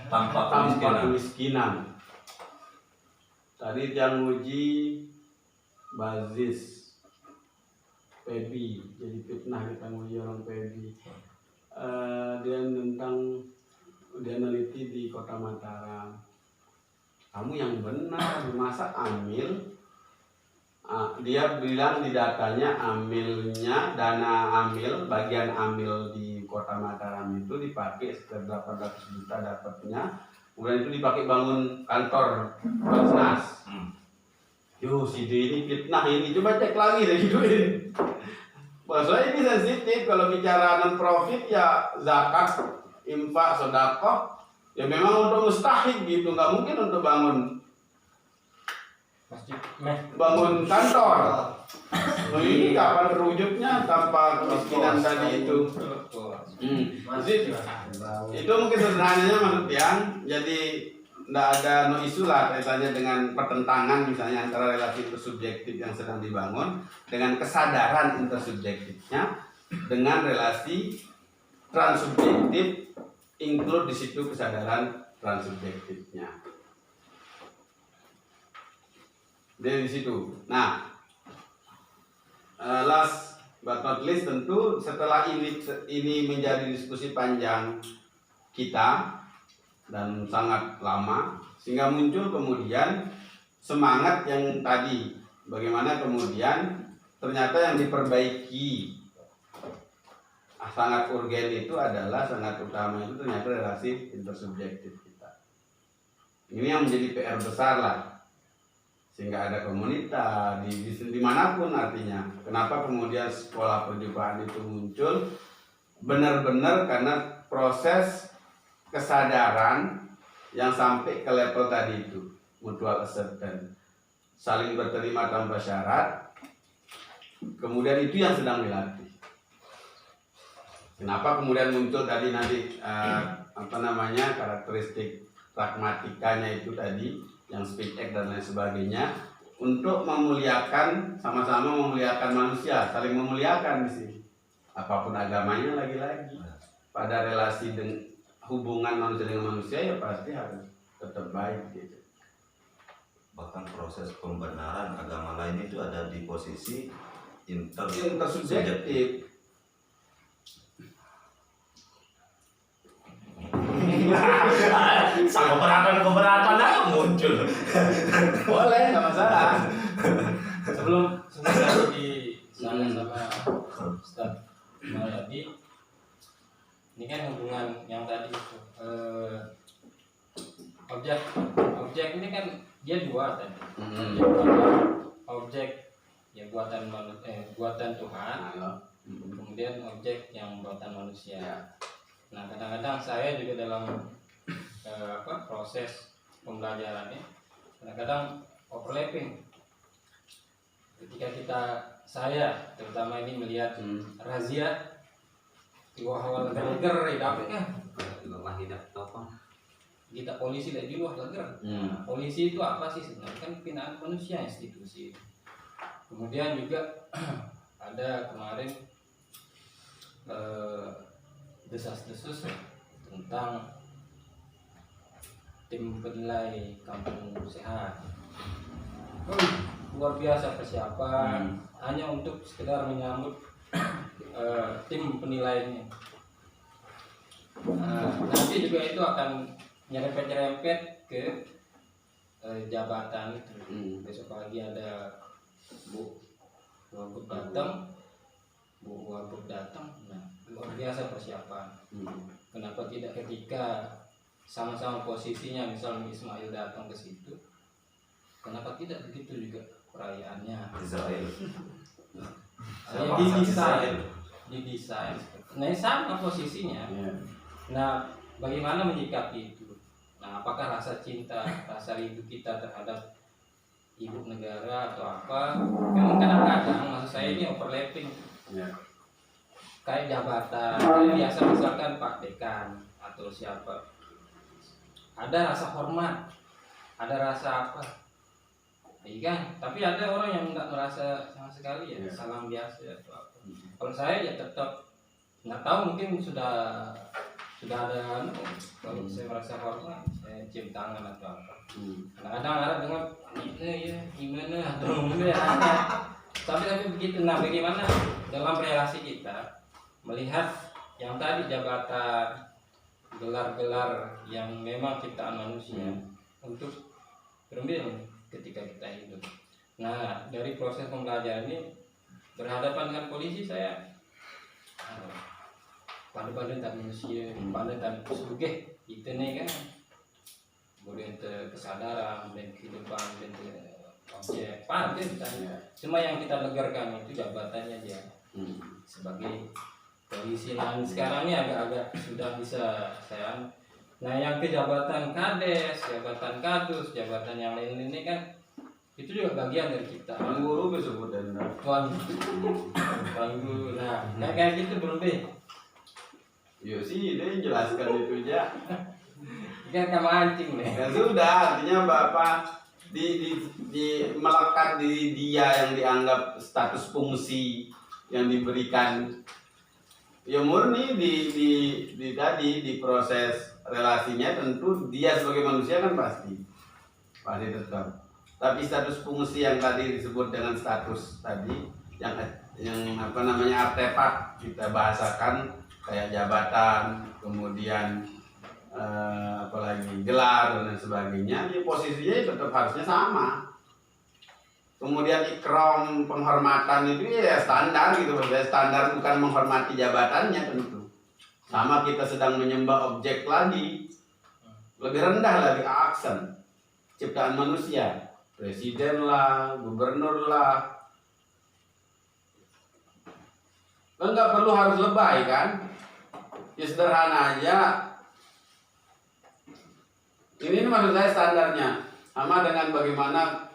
tanpa kemiskinan. Tadi yang uji basis Pebi, jadi fitnah kita nguji orang Pebi. Dia neliti di Kota Mataram. Kamu yang benar, masa amil? Dia bilang di datanya amilnya, dana amil, bagian amil di Kota Mataram itu dipakai sekitar 800 juta dapatnya. Kemudian itu dipakai bangun kantor Basnas. Yo, si D ini fitnah ini, coba cek lagi deh gitu ini. Maksudnya ini sensitif, kalau bicara non profit ya zakat, infak, sedekah, ya memang untuk mustahik gitu, nggak mungkin untuk bangun kantor. Nah, ini kapan terwujudnya tanpa kemiskinan tadi itu? Itu mungkin sederhananya Mas Tiang. Jadi tidak ada no isu lah kaitannya dengan pertentangan misalnya antara relasi intersubjektif yang sedang dibangun dengan kesadaran intersubjektifnya dengan relasi transsubjektif, include di situ kesadaran transsubjektifnya. Dari situ. Nah, last but not least tentu setelah ini menjadi diskusi panjang kita dan sangat lama, sehingga muncul kemudian semangat yang tadi, bagaimana kemudian ternyata yang diperbaiki sangat urgen itu adalah, sangat utama itu ternyata relasi intersubjektif kita. Ini yang menjadi PR besar lah, sehingga ada komunitas dimanapun. Artinya kenapa kemudian sekolah perjumpaan itu muncul, benar-benar karena proses kesadaran yang sampai ke level tadi itu, mutual acceptance, saling berterima tanpa syarat. Kemudian itu yang sedang dilatih. Kenapa kemudian muncul tadi nanti karakteristik pragmatikanya itu tadi, yang speak act dan lain sebagainya, untuk memuliakan, sama-sama memuliakan manusia, saling memuliakan di sini. Apapun agamanya lagi-lagi, pada relasi hubungan manusia dengan manusia ya pasti harus tetap baik gitu. Bahkan proses pembenaran agama lain itu ada di posisi intersubjektif. Sama keberatan aja muncul. Boleh, nggak masalah. sebelum saya di sana sama Ustaz Maryadi, ini kan hubungan yang tadi itu, objek ini kan dia dua tadi. Objek ya buatan Tuhan, kemudian objek yang buatan manusia. Nah, kadang-kadang saya juga dalam proses pembelajarannya kadang-kadang overlapping. Ketika saya terutama ini melihat razia hal geger kita polisi lagi di luar geger. Polisi itu apa sih sebenarnya? Kan pembinaan manusia, institusi. Kemudian juga ada kemarin desas-desus tentang tim penilai kampung sehat. Luar biasa persiapan hanya untuk sekedar menyambut tim penilainya. Nanti juga itu akan nyerempet-nyerempet ke jabatan itu. Besok pagi ada Bu Wagub datang, nah luar biasa persiapan. Kenapa tidak ketika sama-sama posisinya, misalnya Ismail datang ke situ, kenapa tidak begitu juga perayaannya? Israel. Ada didesain. Nah, sama posisinya. Iya. Nah, bagaimana menyikapi itu? Nah, apakah rasa cinta, rasa rindu kita terhadap ibu negara atau apa? Kan kadang-kadang maksud saya ini overlapping. Iya. Kayak jabatan, kayak biasa misalkan Pak Dekan atau siapa. Ada rasa hormat, ada rasa apa? Iya kan? Tapi ada orang yang nggak merasa sama sekali ya, Iya. salam biasa atau apa. Kalau saya ya tetap nggak tahu, mungkin sudah ada kalau saya merasa hormat saya cium tangan atau apa. Kadang-kadang ada dengan ya gimana atau gimana. Tapi begitu. Nah, bagaimana dalam relasi kita melihat yang tadi jabatan, gelar-gelar yang memang ciptaan manusia untuk berembil ketika kita hidup. Nah, dari proses pembelajaran ini berhadapan dengan polisi, saya pada tak manusia, pada tak sugih itu nih kan, kemudian kesadaran dan kehidupan dan objek, pada ditanya. Cuma yang kita negarkan itu jabatannya dia sebagai polisi. Nah, sekarang ini agak-agak sudah bisa saya. Nah, yang ke jabatan kades, jabatan kadus, jabatan yang lain ini kan itu juga bagian dari kita. Tuan guru disebut dan Tuan guru. Nah, kayak gitu belum deh. yo sih dia jelaskan itu aja. Kan kamu mancing nih. Ya sudah, artinya Bapak di melekat di dia yang dianggap status fungsi yang diberikan. Ya murni di tadi di proses relasinya tentu dia sebagai manusia kan pasti tetap. Tapi status fungsi yang tadi disebut dengan status tadi yang apa namanya artefak kita bahasakan kayak jabatan, kemudian apalagi gelar dan sebagainya, ya posisinya tetap harusnya sama. Kemudian ikram penghormatan itu ya standar gitu, standar bukan menghormati jabatannya tentu. Sama kita sedang menyembah objek lagi, lebih rendah lagi aksen ciptaan manusia, presiden lah, gubernur lah, kan nggak perlu harus lebay kan, ya sederhana aja. Ini maksud saya standarnya sama dengan bagaimana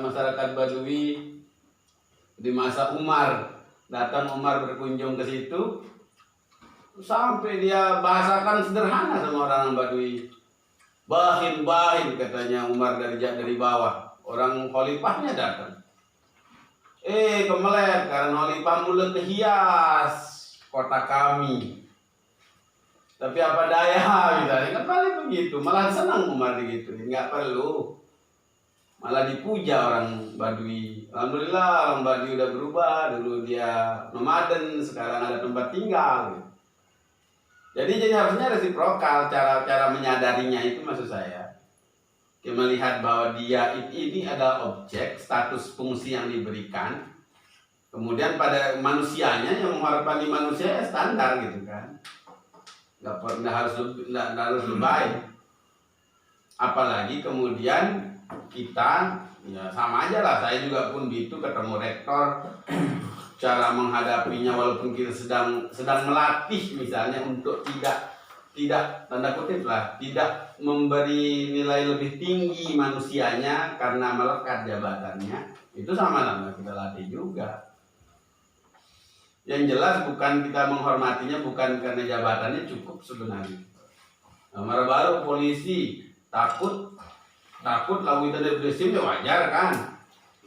masyarakat Badui di masa Umar, datang Umar berkunjung ke situ sampai dia bahasakan sederhana sama orang Badui. Bahin katanya Umar dari bawah. Orang khalifahnya datang. Kemelet karena khalifahmu lebih hias kota kami. Tapi apa daya misalnya kan paling begitu. Malah senang Umar begitu. Enggak perlu. Malah dipuja orang Badui. Alhamdulillah orang Badui udah berubah. Dulu dia nomaden, sekarang ada tempat tinggal. Jadi harusnya resiprokal cara menyadarinya itu maksud saya. Kita melihat bahwa dia ini adalah objek, status fungsi yang diberikan. Kemudian pada manusianya yang menghormati manusia ya standar gitu kan. Nggak harus lebay. Apalagi kemudian kita ya sama aja lah, saya juga pun gitu ketemu rektor, cara menghadapinya walaupun kita sedang melatih misalnya untuk tidak tanda kutip lah, tidak memberi nilai lebih tinggi manusianya karena melekat jabatannya, itu sama-sama kita latih juga. Yang jelas bukan kita menghormatinya bukan karena jabatannya cukup sebenarnya. Nah, baru polisi takut lalu itu dari ya wajar kan,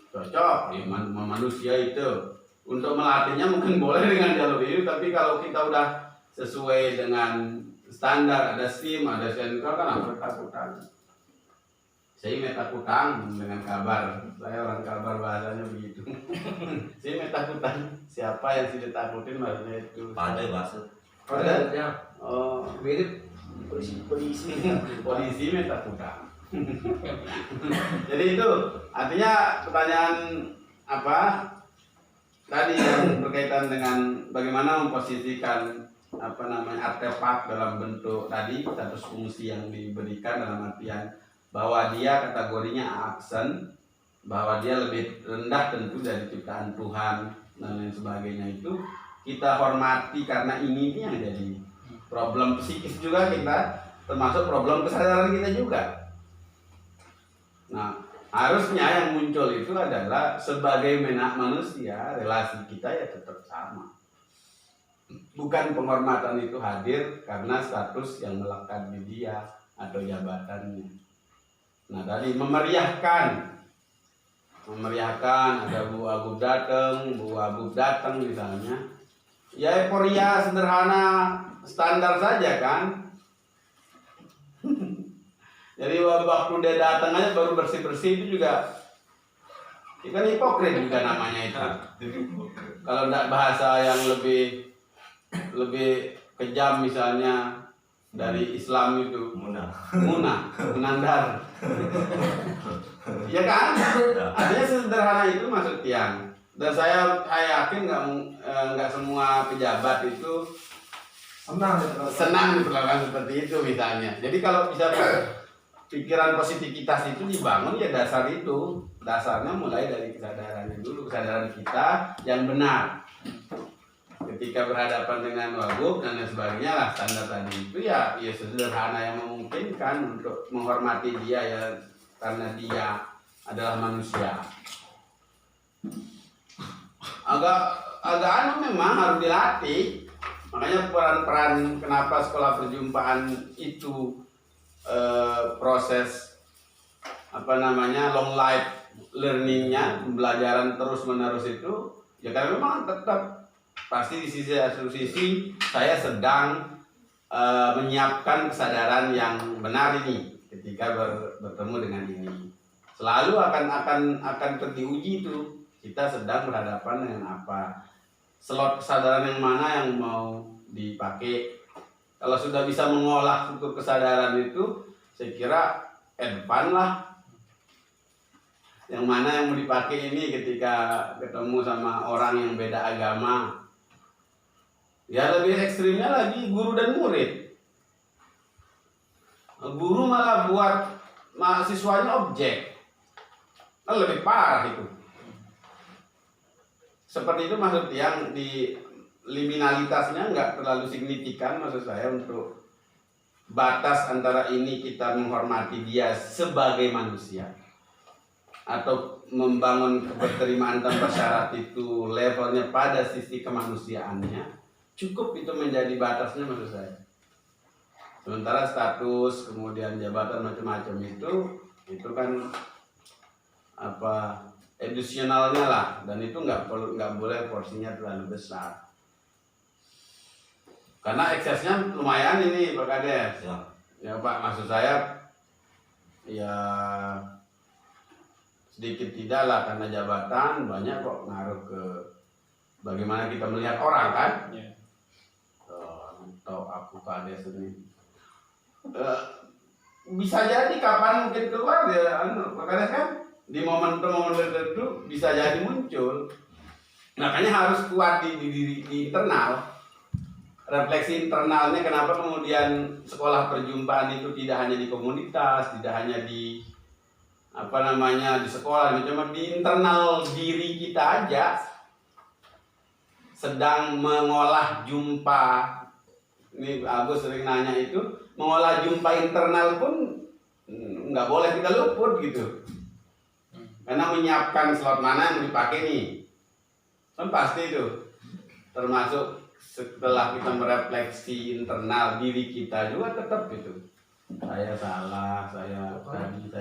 cocok ya, manusia itu untuk melatihnya mungkin boleh dengan jalur ini, tapi kalau kita udah sesuai dengan standar, ada SIM, ada sentral kan apa takutan. Saya takutan dengan kabar, saya orang kabar bahasanya begitu. Saya takutan, siapa yang tidak takutin maksudnya itu. Pada bahasa. Padahal Oh, mirip polisi takutan. Jadi itu artinya pertanyaan apa tadi yang berkaitan dengan bagaimana memposisikan artefak dalam bentuk tadi status fungsi yang diberikan dalam artian bahwa dia kategorinya absen, bahwa dia lebih rendah tentu dari ciptaan Tuhan dan lain sebagainya, itu kita hormati karena ini yang jadi problem psikis juga kita, termasuk problem kesadaran kita juga. Nah, harusnya yang muncul itu adalah sebagai manusia, relasi kita ya tetap sama. Bukan penghormatan itu hadir karena status yang melekat di dia atau jabatannya. Nah, tadi memeriahkan, ada Bu Agub datang misalnya. Ya euforia sederhana standar saja kan. Jadi waktu dia datang aja baru bersih-bersih itu juga kan hipokrit juga namanya itu. Kalau tidak bahasa yang lebih kejam misalnya dari Islam itu munandar. Ya kan? Artinya sederhana itu maksud Tiang. Dan saya yakin nggak semua pejabat itu senang diperlakukan seperti itu misalnya. Jadi kalau bisa pikiran positivitas itu dibangun ya dasarnya mulai dari kesadarannya dulu, kesadaran kita yang benar. Ketika berhadapan dengan wagub dan lain sebagainya lah, standar tadi itu ya sederhana yang memungkinkan untuk menghormati dia ya karena dia adalah manusia. Agak memang harus dilatih. Makanya peran kenapa sekolah perjumpaan itu proses long life learningnya, pembelajaran terus menerus itu ya karena memang tetap pasti di satu sisi saya sedang menyiapkan kesadaran yang benar ini ketika bertemu dengan ini. Selalu akan terdiuji itu kita sedang berhadapan dengan apa, slot kesadaran yang mana yang mau dipakai. Kalau sudah bisa mengolah struktur kesadaran itu, saya kira advance lah. Yang mana yang mau dipakai ini ketika ketemu sama orang yang beda agama. Ya lebih ekstrimnya lagi guru dan murid. Guru malah buat mahasiswanya objek. Kan lebih parah itu. Seperti itu maksud yang di liminalitasnya nggak terlalu signifikan maksud saya untuk batas antara ini kita menghormati dia sebagai manusia atau membangun keberterimaan tanpa syarat itu levelnya pada sisi kemanusiaannya. Cukup itu menjadi batasnya menurut saya. Sementara status kemudian jabatan macam-macam itu kan additionalnya lah, dan itu nggak boleh porsinya terlalu besar. Karena eksesnya lumayan ini Pak Kades. Ya Pak, maksud saya ya sedikit tidak lah, karena jabatan banyak kok ngaruh ke bagaimana kita melihat orang kan. Atau aku Kades ini bisa jadi kapan mungkin keluar ya Pak Kades kan, di momen-momen tertentu bisa jadi muncul. Makanya harus kuat di internal. Refleksi internalnya kenapa kemudian sekolah perjumpaan itu tidak hanya di komunitas, tidak hanya di di sekolah, cuma di internal diri kita aja sedang mengolah jumpa. Ini Agus sering nanya itu, mengolah jumpa internal pun nggak boleh kita luput gitu. Karena menyiapkan slot mana yang dipakai nih, kan pasti itu. Termasuk setelah kita merefleksi internal diri kita juga tetap itu. Saya salah, saya begini.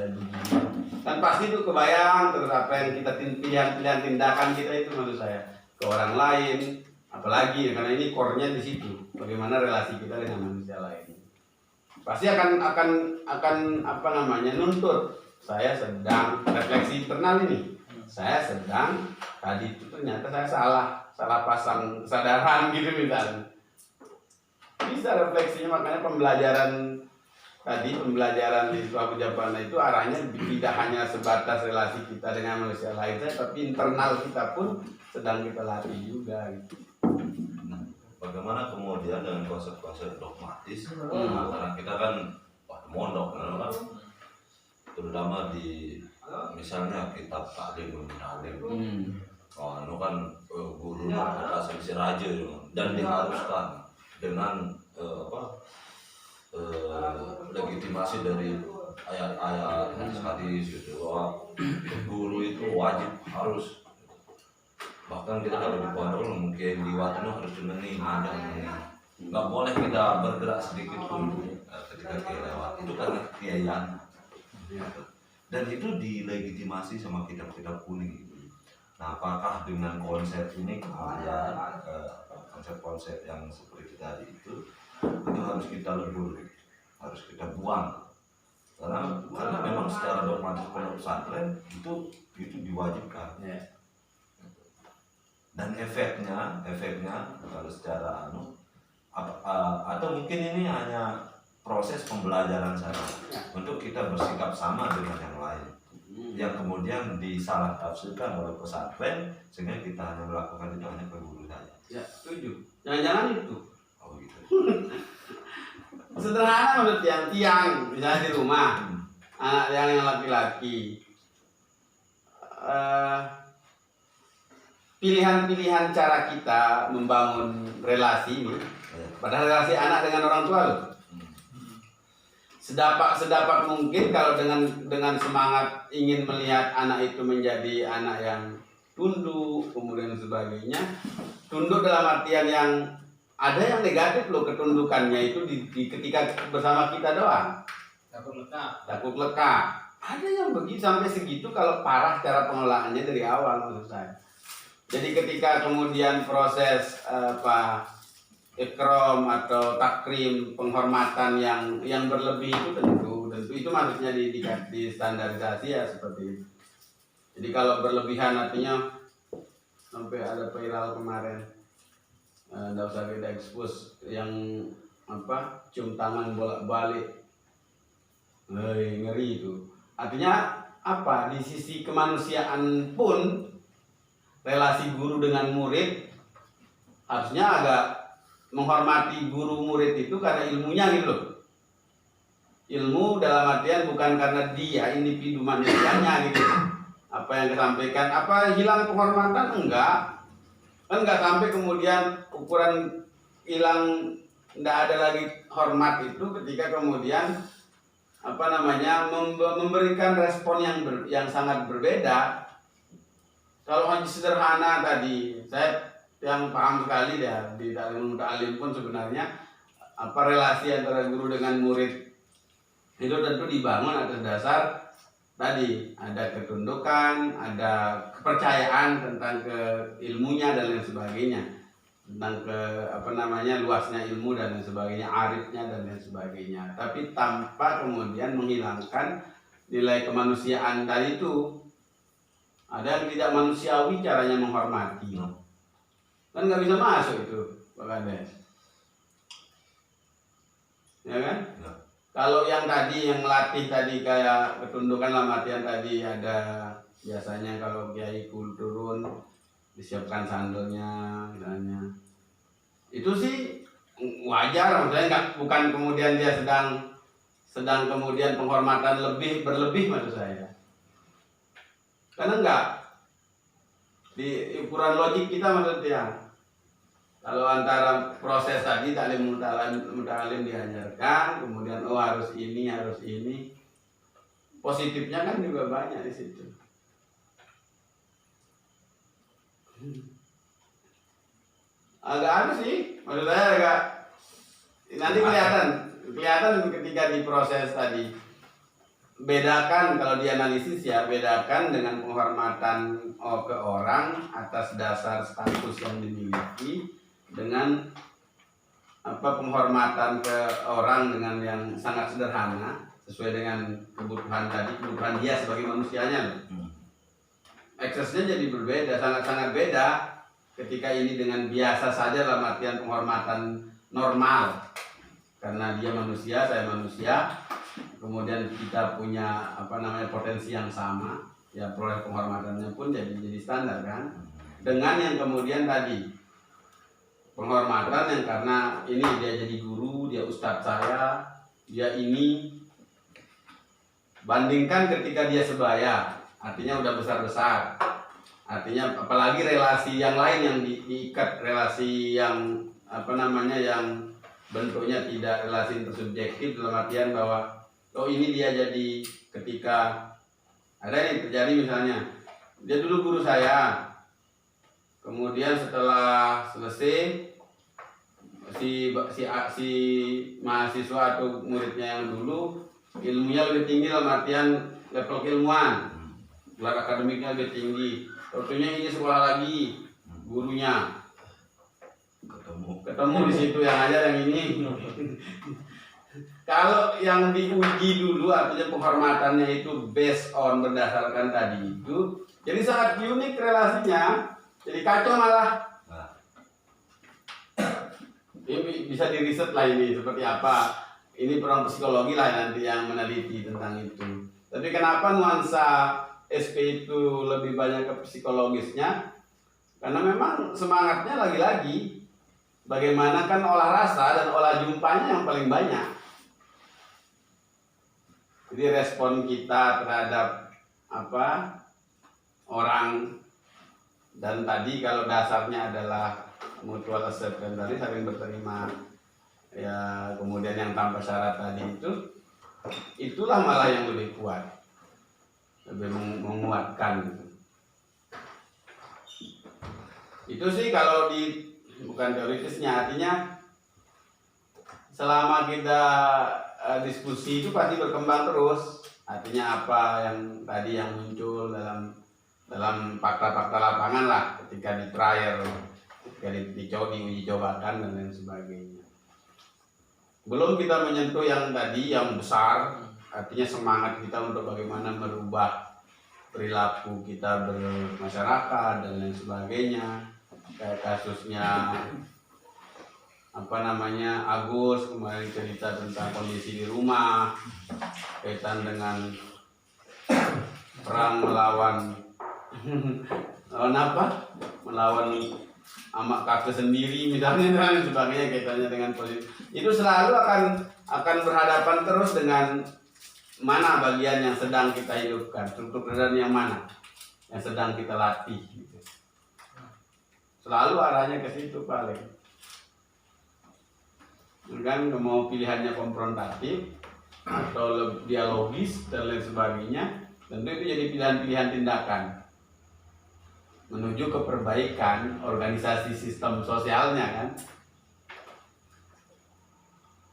Kan pasti itu kebayang terus apa yang kita pilihan tindakan kita itu menurut saya ke orang lain. Apalagi karena ini core-nya di situ. Bagaimana relasi kita dengan manusia lain. Pasti akan nuntut. Saya sedang refleksi internal ini. Saya sedang tadi itu ternyata saya salah pasang kesadaran gitu misalnya. Bisa refleksinya, makanya pembelajaran di suatu jabatan itu arahnya tidak hanya sebatas relasi kita dengan manusia lain, tapi internal kita pun sedang kita latih juga gitu. Bagaimana kemudian dengan konsep-konsep dogmatis? Karena kita kan mondok kan. terutama di misalnya kitab taklim anu kan guru ada selisih raja dan diharuskan dengan legitimasi dari ayat-ayat hadis gitu bahwa guru itu wajib harus, bahkan kita kalau di pondok mungkin di waktu harus cemeni nggak boleh kita bergerak sedikit pun ketika dia lewat, itu karena kekiaian dan itu dilegitimasi sama kitab-kitab kuning. Nah, apakah dengan konsep ini kemudian konsep-konsep yang seperti tadi itu harus kita lebur, harus kita buang karena memang secara dogmatis pondok pesantren itu diwajibkan. Dan efeknya kalau secara atau mungkin ini hanya proses pembelajaran saja untuk kita bersikap sama dengan yang lain yang kemudian disalah tafsirkan oleh pesantren sehingga kita hanya melakukan itu hanya ke guru saja. Ya, setuju. Jangan-jangan itu. Oh gitu. Sederhana menurut tiang misalnya di rumah anak yang laki-laki, pilihan-pilihan cara kita membangun relasi ini, padahal relasi anak dengan orang tua loh. Sedapat mungkin kalau dengan semangat ingin melihat anak itu menjadi anak yang tunduk, kemudian sebagainya. Tunduk dalam artian yang ada yang negatif loh, ketundukannya itu di ketika bersama kita doang. Takut lekat. Ada yang begitu sampai segitu kalau parah cara pengelolaannya dari awal maksud saya. Jadi ketika kemudian proses ikram atau takrim, penghormatan yang berlebih itu tentu itu maksudnya di standarisasi ya seperti itu. Jadi kalau berlebihan artinya sampai ada viral kemarin, nggak usah kita expose yang cium tangan bolak-balik, ngeri itu. Artinya apa? Di sisi kemanusiaan pun relasi guru dengan murid harusnya agak menghormati guru murid itu karena ilmunya gitu loh. Ilmu dalam artian bukan karena dia individu manusianya gitu. Apa yang disampaikan, apa hilang penghormatan? Enggak. Kan enggak sampai kemudian ukuran hilang, enggak ada lagi hormat itu ketika kemudian memberikan respon yang sangat berbeda. Kalau hanya sederhana tadi, saya yang paham sekali ya di dalam ta'lim pun sebenarnya relasi antara guru dengan murid itu tentu dibangun atas dasar tadi ada ketundukan, ada kepercayaan tentang ilmunya dan lain sebagainya, tentang luasnya ilmu dan lain sebagainya, arifnya dan lain sebagainya, tapi tanpa kemudian menghilangkan nilai kemanusiaan tadi itu. Ada yang tidak manusiawi caranya menghormati. Kan nggak bisa masuk itu Pak Kades, ya kan? Ya. Kalau yang tadi yang melatih tadi kayak ketundukan dalam artian tadi ada biasanya kalau kiai turun disiapkan sandalnya misalnya, itu sih wajar, maksudnya bukan kemudian dia sedang kemudian penghormatan berlebih maksud saya, karena enggak di ukuran logik kita maksudnya. Kalau antara proses tadi taklim muta'alim diajarkan, kemudian harus ini, positifnya kan juga banyak di situ. Agak aneh sih, maksud saya agak nanti kelihatan ketika di proses tadi. Bedakan kalau dianalisis ya, bedakan dengan penghormatan ke orang atas dasar status yang dimiliki dengan penghormatan ke orang dengan yang sangat sederhana sesuai dengan kebutuhan dia sebagai manusianya. Eksesnya jadi berbeda, sangat-sangat beda ketika ini dengan biasa saja dalam artian penghormatan normal karena dia manusia, saya manusia, kemudian kita punya potensi yang sama, ya proses penghormatannya pun jadi standar kan. Dengan yang kemudian tadi penghormatan yang karena ini dia jadi guru, dia ustadz saya, dia ini Bandingkan ketika dia sebaya, artinya udah besar-besar. Artinya apalagi relasi yang lain yang diikat, relasi yang yang bentuknya tidak relasi intersubjektif, dalam artian bahwa oh ini dia jadi ketika ada yang terjadi misalnya dia dulu guru saya, kemudian setelah selesai si mahasiswa atau muridnya yang dulu ilmunya lebih tinggi, dalam artian level keilmuan, gelar akademiknya lebih tinggi. Tentunya ini sekolah lagi, gurunya ketemu di situ yang aja yang ini. Kalau yang diuji dulu artinya penghormatannya itu based on berdasarkan tadi itu, jadi sangat unik relasinya, jadi kacau malah. Ini bisa diriset lah ini seperti apa. Ini orang psikologi lah nanti yang meneliti tentang itu. Tapi kenapa nuansa SP itu lebih banyak ke psikologisnya? Karena memang semangatnya lagi-lagi bagaimana kan olah rasa dan olah jumpanya yang paling banyak. Jadi respon kita terhadap orang, dan tadi kalau dasarnya adalah mutual acceptance tadi, saling berterima ya, kemudian yang tanpa syarat tadi itulah malah yang lebih kuat, lebih menguatkan gitu. Itu sih kalau bukan teoritisnya, artinya selama kita diskusi itu pasti berkembang terus. Artinya apa yang tadi yang muncul dalam fakta-fakta lapangan lah, ketika di trial, ketika diuji cobakan dan lain sebagainya. Belum kita menyentuh yang tadi yang besar, artinya semangat kita untuk bagaimana merubah perilaku kita bermasyarakat dan lain sebagainya. Kayak kasusnya Agus kemarin cerita tentang kondisi di rumah, kaitan dengan perang melawan amak kakek sendiri misalnya dan sebagainya, kaitannya dengan politik. Itu selalu akan berhadapan terus dengan mana bagian yang sedang kita hidupkan, struktur kesadaran yang mana yang sedang kita latih gitu. Selalu arahnya ke situ paling. Kan mau pilihannya konfrontatif atau dialogis dan lain sebagainya, tentu itu jadi pilihan-pilihan tindakan menuju ke perbaikan organisasi sistem sosialnya kan.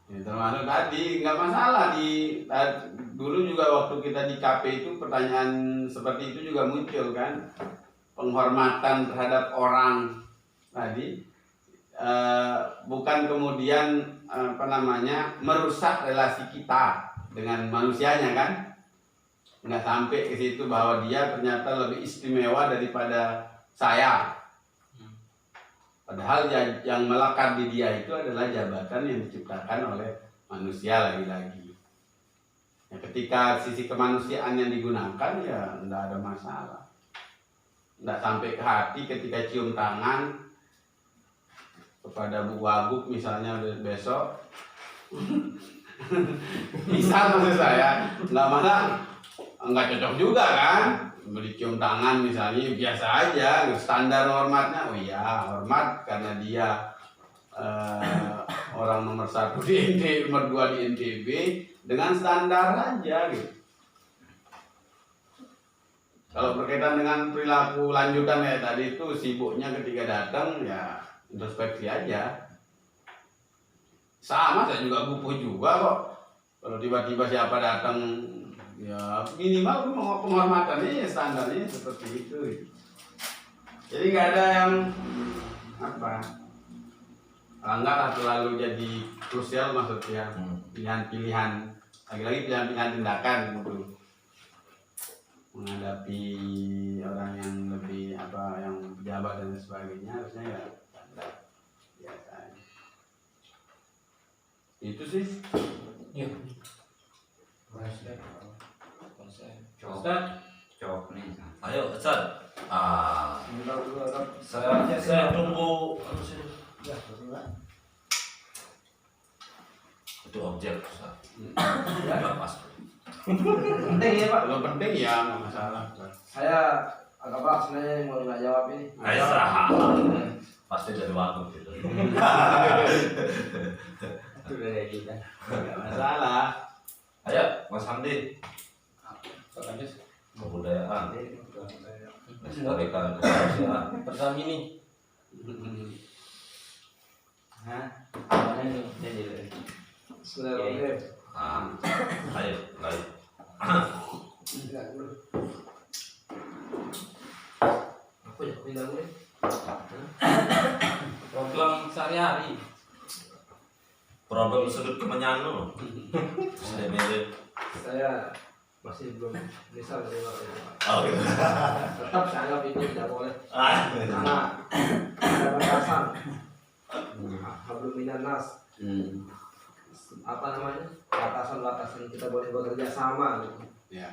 Ya, termasuk tadi nggak masalah dulu juga waktu kita di KP itu pertanyaan seperti itu juga muncul kan, penghormatan terhadap orang tadi bukan kemudian merusak relasi kita dengan manusianya kan, nggak sampai ke situ bahwa dia ternyata lebih istimewa daripada saya. Padahal yang melekat di dia itu adalah jabatan yang diciptakan oleh manusia lagi-lagi. Ya, ketika sisi kemanusiaan yang digunakan ya tidak ada masalah. Tidak sampai ke hati ketika cium tangan kepada Bu Wagub misalnya besok. Bisa maksud saya, nggak cocok juga kan, dicium tangan misalnya biasa aja, standar hormatnya, oh iya hormat karena dia orang nomor 1 di NTB, nomor 2 di NTB, dengan standar aja gitu. Kalau berkaitan dengan perilaku lanjutan kayak tadi itu, sibuknya ketika datang ya introspeksi aja. Sama, saya juga buku juga kok. Kalau tiba-tiba siapa datang ya minimal penghormatannya ya standarnya seperti itu. Jadi nggak ada yang nggak terlalu jadi krusial, maksudnya pilihan-pilihan, lagi-lagi pilihan-pilihan tindakan gitu menghadapi orang yang lebih yang pejabat dan sebagainya, harusnya ya standar biasa aja. Itu sih. Iya. Cok nih. Ayo, Ustaz. Saya tunggu itu objek, Ustaz. Enggak pas. Penting ya Pak. Kalau penting ya nggak masalah. Saya agak berat sebenarnya mau nggak jawab ini. Ayo pasti dari waktu gitu. Itu udah kayak kita. Nggak masalah. Ayo Mas Hamdi, Pak Kades. kebudayaan, melestarikan kemanusiaan. Pertama ini. Hah? Mana ini? Jadi. Bismillahirrahmanirrahim. Ayo, ayo. Aku ya pindah dulu. Problem sehari-hari. Problem sudut kemenyan Saya mirip. Saya masih belum bisa menerima itu. Oh gitu. Tetap saya anggap itu tidak boleh Ah. karena ada batasan. Hablum minan nas. Apa namanya? Batasan-batasan kita boleh bekerja sama gitu. Ya.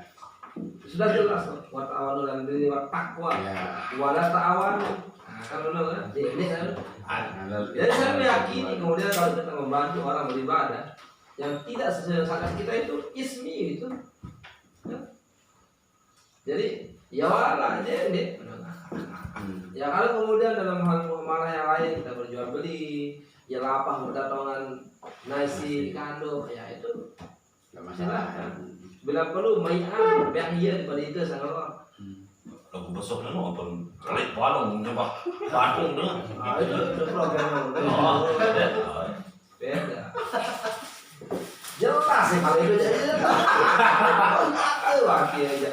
Sudah jelas kok, wa ta'awanu 'alal birri wat taqwa. Ya. Wa la ta'awanu. Nah, kan benar kan? Ini kan. Halal. Jadi saya meyakini kemudian kalau kita membantu orang beribadah yang tidak sesuai dengan syariat kita itu ismi itu. Ya. Jadi ya wala aja ini. Ya kalau kemudian dalam hal muamalah yang lain kita berjual beli, ya lapah berdatangan nasi kando, ya itu Nggak masalah. bila perlu mai'an yang iya daripada itu sama Allah. Lagu besok nih apa? Kali balong coba Bandung nih. Nah, itu program Oh, beda. Beda. Jelas sih kalau itu jadi wakil aja.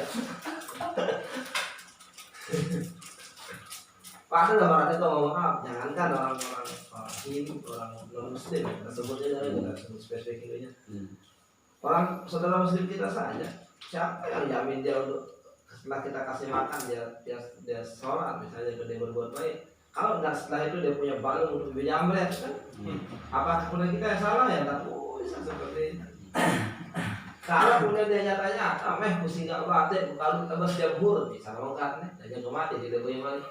Padahal orang itu ngomong maaf, jangankan orang-orang Hindu, orang non Muslim, kita sebutnya dari kita sebut spesifiknya. Orang saudara Muslim kita saja, siapa yang jamin dia untuk setelah kita kasih makan dia sholat misalnya dia berbuat baik. Kalau enggak setelah itu dia punya balung untuk dijamret kan? Apakah kemudian kita yang salah ya? Tak bisa seperti itu. Kalau kemudian dia nyata-nyata, pusing gak batik, kalau kita setiap hur, bisa longkat nih, dan jangan mati, tidak punya mati.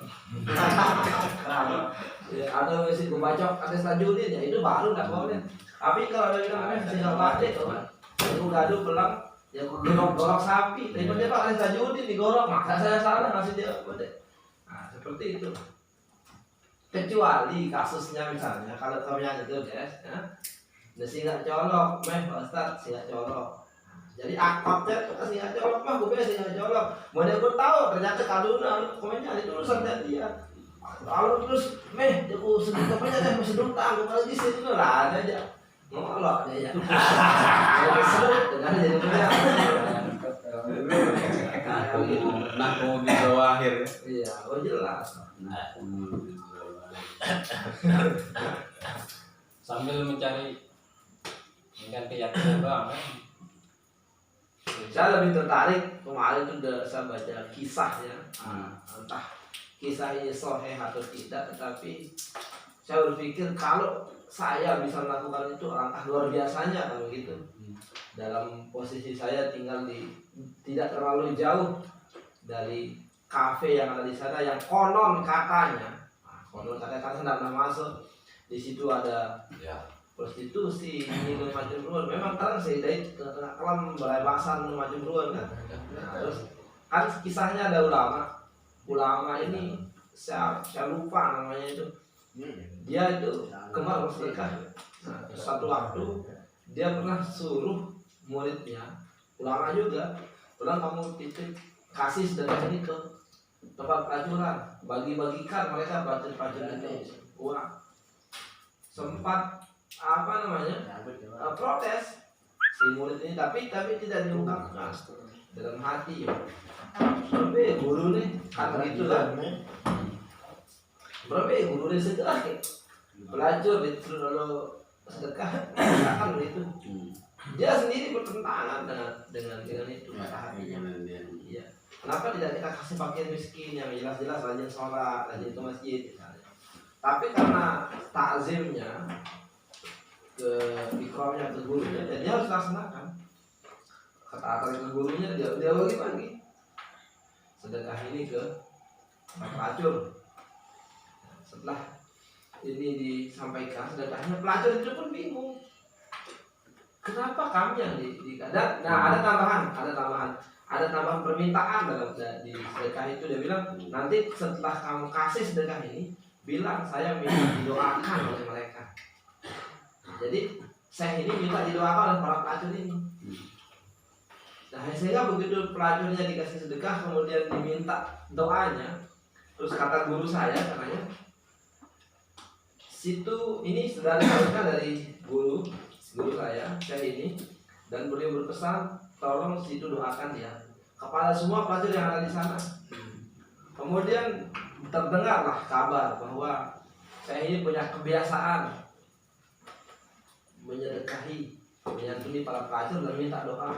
Atau mesti kebacok, ada selanjutnya, ya itu baru gak boleh. Tapi kalau dia bilang, pusing gak batik, itu gaduh belang, ya gorok sapi, tapi dia pakai selanjutnya digorok, maka saya salah ngasih dia batik. Nah, seperti itu. Kecuali kasusnya misalnya, kalau kami yang itu guys, ya, dia singgah colok, Pak Ustaz, singgah colok. Jadi akapnya kita singgah colok mah gue singgah colok. Mau dia tahu ternyata kaduna komennya itu urusan dia. Kalau terus aku sedih komennya deh masih dutang kalau di situ lah ada aja ngolok dia ya. Jadi seru dengan jadi punya. Nah, mau di akhir. Iya, oh jelas. Sambil mencari dengan keyakinan doang kan. Saya lebih tertarik kemarin itu saya baca kisahnya, entah kisah ini sahih atau tidak, tetapi saya berpikir kalau saya bisa melakukan itu alangkah luar biasanya kalau gitu. Dalam posisi saya tinggal di tidak terlalu jauh dari kafe yang ada di sana yang konon katanya saya tidak pernah masuk. Di situ ada prostitusi, minum macam-macam. Memang kan sih dari kelam berabasan macam-macam kan. Nah, terus kan kisahnya ada ulama ini saya lupa namanya itu. Dia itu kemar bersedekah. Nah, satu waktu dia pernah suruh muridnya, ulama juga, pulang kamu titip kasih sedekah ini ke tempat pelacuran, bagi-bagikan mereka pelajar-pelajar itu uang. Sempat protes si murid ini, tapi tidak diungkapkan dalam hati ya. Berapa guru nih kan begitu kan? Berapa guru nih sedekah pelacur itu lalu sedekah kan begitu. Dia sendiri bertentangan dengan itu kata hatinya. Iya. Kenapa tidak kita kasih fakir miskin yang jelas-jelas rajin sholat, rajin ke masjid misalnya. Tapi karena takzimnya ke ikromnya ke gurunya, dia harus laksanakan. Ketaatan ke gurunya dia bagi-bagi sedekah ini ke pelacur. Setelah ini disampaikan sedekahnya, pelacur itu pun bingung. kenapa kami yang ada tambahan permintaan dalam di sedekah itu. Dia bilang nanti setelah kamu kasih sedekah ini, bilang saya minta didoakan oleh mereka. Jadi saya ini minta didoakan oleh para pelacur ini. Nah, sehingga begitu pelacurnya dikasih sedekah kemudian diminta doanya, terus kata guru saya katanya, situ ini sudah diharuskan dari guru saya ini, dan beliau berpesan tolong situ doakan ya kepada semua pelacur yang ada di sana. Kemudian terdengarlah kabar bahwa saya ini punya kebiasaan menyedekahi, menyantuni para pelacur dan minta doa.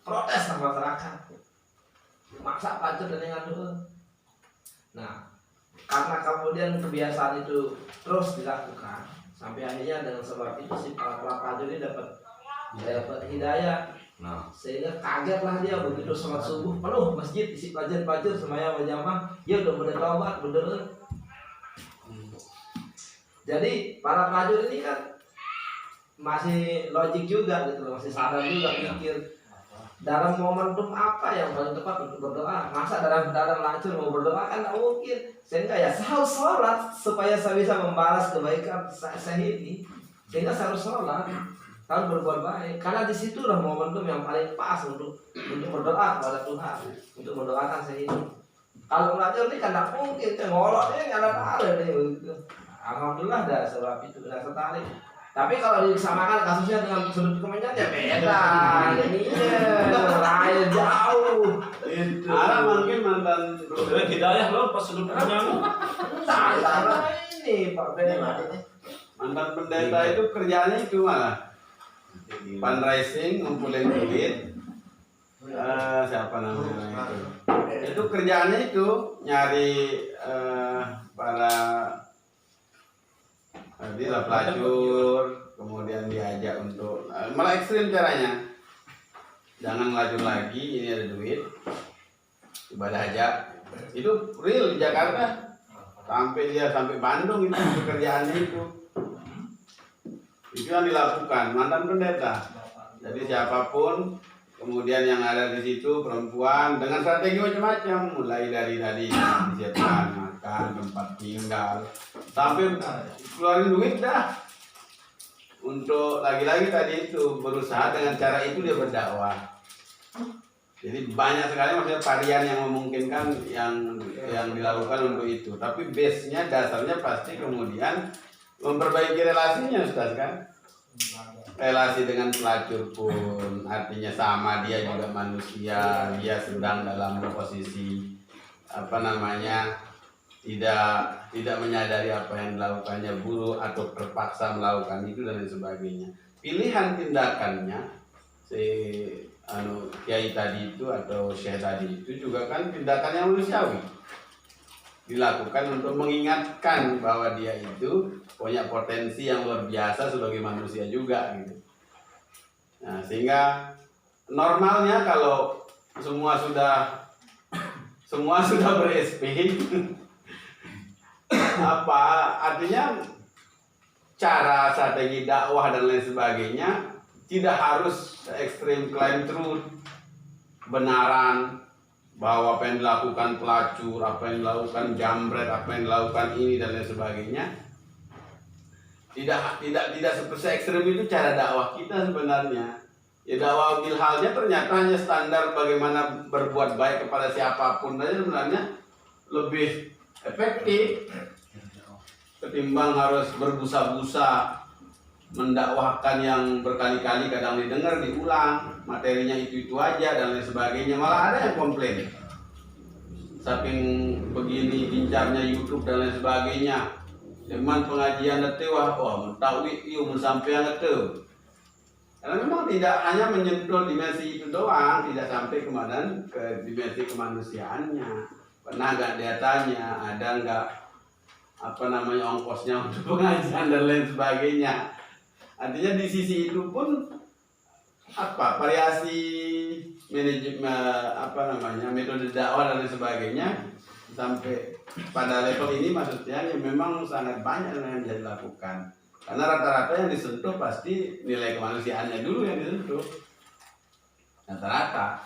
Protes sama masyarakat, maksa pelacur dan dengan doa. Nah, karena kemudian kebiasaan itu terus dilakukan, sampai akhirnya dengan sebab itu si para pelacur ini dapat hidayah. Nah, Sehingga kagetlah dia begitu sholat subuh penuh masjid isi pelacur semuanya berjamaah, dia udah bertobat berdoa. Jadi para pelacur ini kan masih logik juga gitu, masih sadar juga pikir dalam momentum apa yang paling tepat untuk berdoa. Masa dalam pelacur mau berdoa kan tidak mungkin. Sehingga ya saya harus sholat supaya saya bisa membalas kebaikan saya ini. Sehingga saya harus sholat, harus berbuat baik. Karena disitulah momentum yang paling pas untuk berdoa kepada Tuhan, untuk mendoakan saya ini. Kalau pelacur ini kan tidak mungkin, ngoloknya nggak ada nih. Alhamdulillah dah sebab itu sudah tertarik. Tapi kalau disamakan kasusnya dengan sudut kemenyan ya beda. Jadinya lain jauh. Itu. Ada mungkin mantan hidayah lo pas sudut kemenyan. Sama ini Pak Ben. mantan pendeta itu kerjanya itu malah fundraising, ngumpulin duit. Siapa namanya itu kerjaannya itu nyari para tadilah pelacur, kemudian diajak untuk malah ekstrim caranya, jangan melacur lagi, ini ada duit, ibadah aja. Itu real di Jakarta, sampai Bandung itu pekerjaannya itu yang dilakukan mantan pendeta. Jadi siapapun kemudian yang ada di situ perempuan dengan strategi macam-macam, mulai dari tadi disiapkan makan, tempat tinggal, sampai keluarin duit dah untuk lagi-lagi tadi itu berusaha dengan cara itu dia berdakwah. Jadi banyak sekali maksudnya varian yang memungkinkan yang dilakukan untuk itu. Tapi base-nya dasarnya pasti kemudian memperbaiki relasinya, Ustaz kan? Relasi dengan pelacur pun artinya sama, dia juga manusia, dia sedang dalam posisi tidak menyadari apa yang dilakukannya buruk atau terpaksa melakukan itu dan lain sebagainya. Pilihan tindakannya si kiai tadi itu atau syekh tadi itu juga kan tindakan yang manusiawi, dilakukan untuk mengingatkan bahwa dia itu punya potensi yang luar biasa sebagai manusia juga gitu. Nah, sehingga normalnya kalau semua sudah ber-SP artinya cara strategi dakwah dan lain sebagainya tidak harus ekstrim claim truth, kebenaran bahwa apa yang dilakukan pelacur, apa yang dilakukan jambret, apa yang dilakukan ini dan lain sebagainya. Tidak seperti ekstrim itu cara dakwah kita sebenarnya. Ya dakwah bilhalnya ternyata hanya standar bagaimana berbuat baik kepada siapapun saja sebenarnya lebih efektif ketimbang harus berbusa-busa mendakwahkan yang berkali-kali kadang didengar diulang materinya itu aja dan lain sebagainya. Malah ada yang komplain saking begini gencarnya YouTube dan lain sebagainya. Cuman pengajian itu mentawi ieu mensampean itu. Karena memang tidak hanya menyentuh dimensi itu doang, tidak sampai kemudian ke dimensi kemanusiaannya. Pernah nggak dia tanya, ada nggak ongkosnya untuk pengajian dan lain sebagainya. Artinya di sisi itu pun variasi manajemen metode dakwah dan lain sebagainya sampai pada level ini maksudnya yang memang sangat banyak yang bisa dilakukan. Karena rata-rata yang disentuh pasti nilai kemanusiaannya dulu yang disentuh. Rata-rata.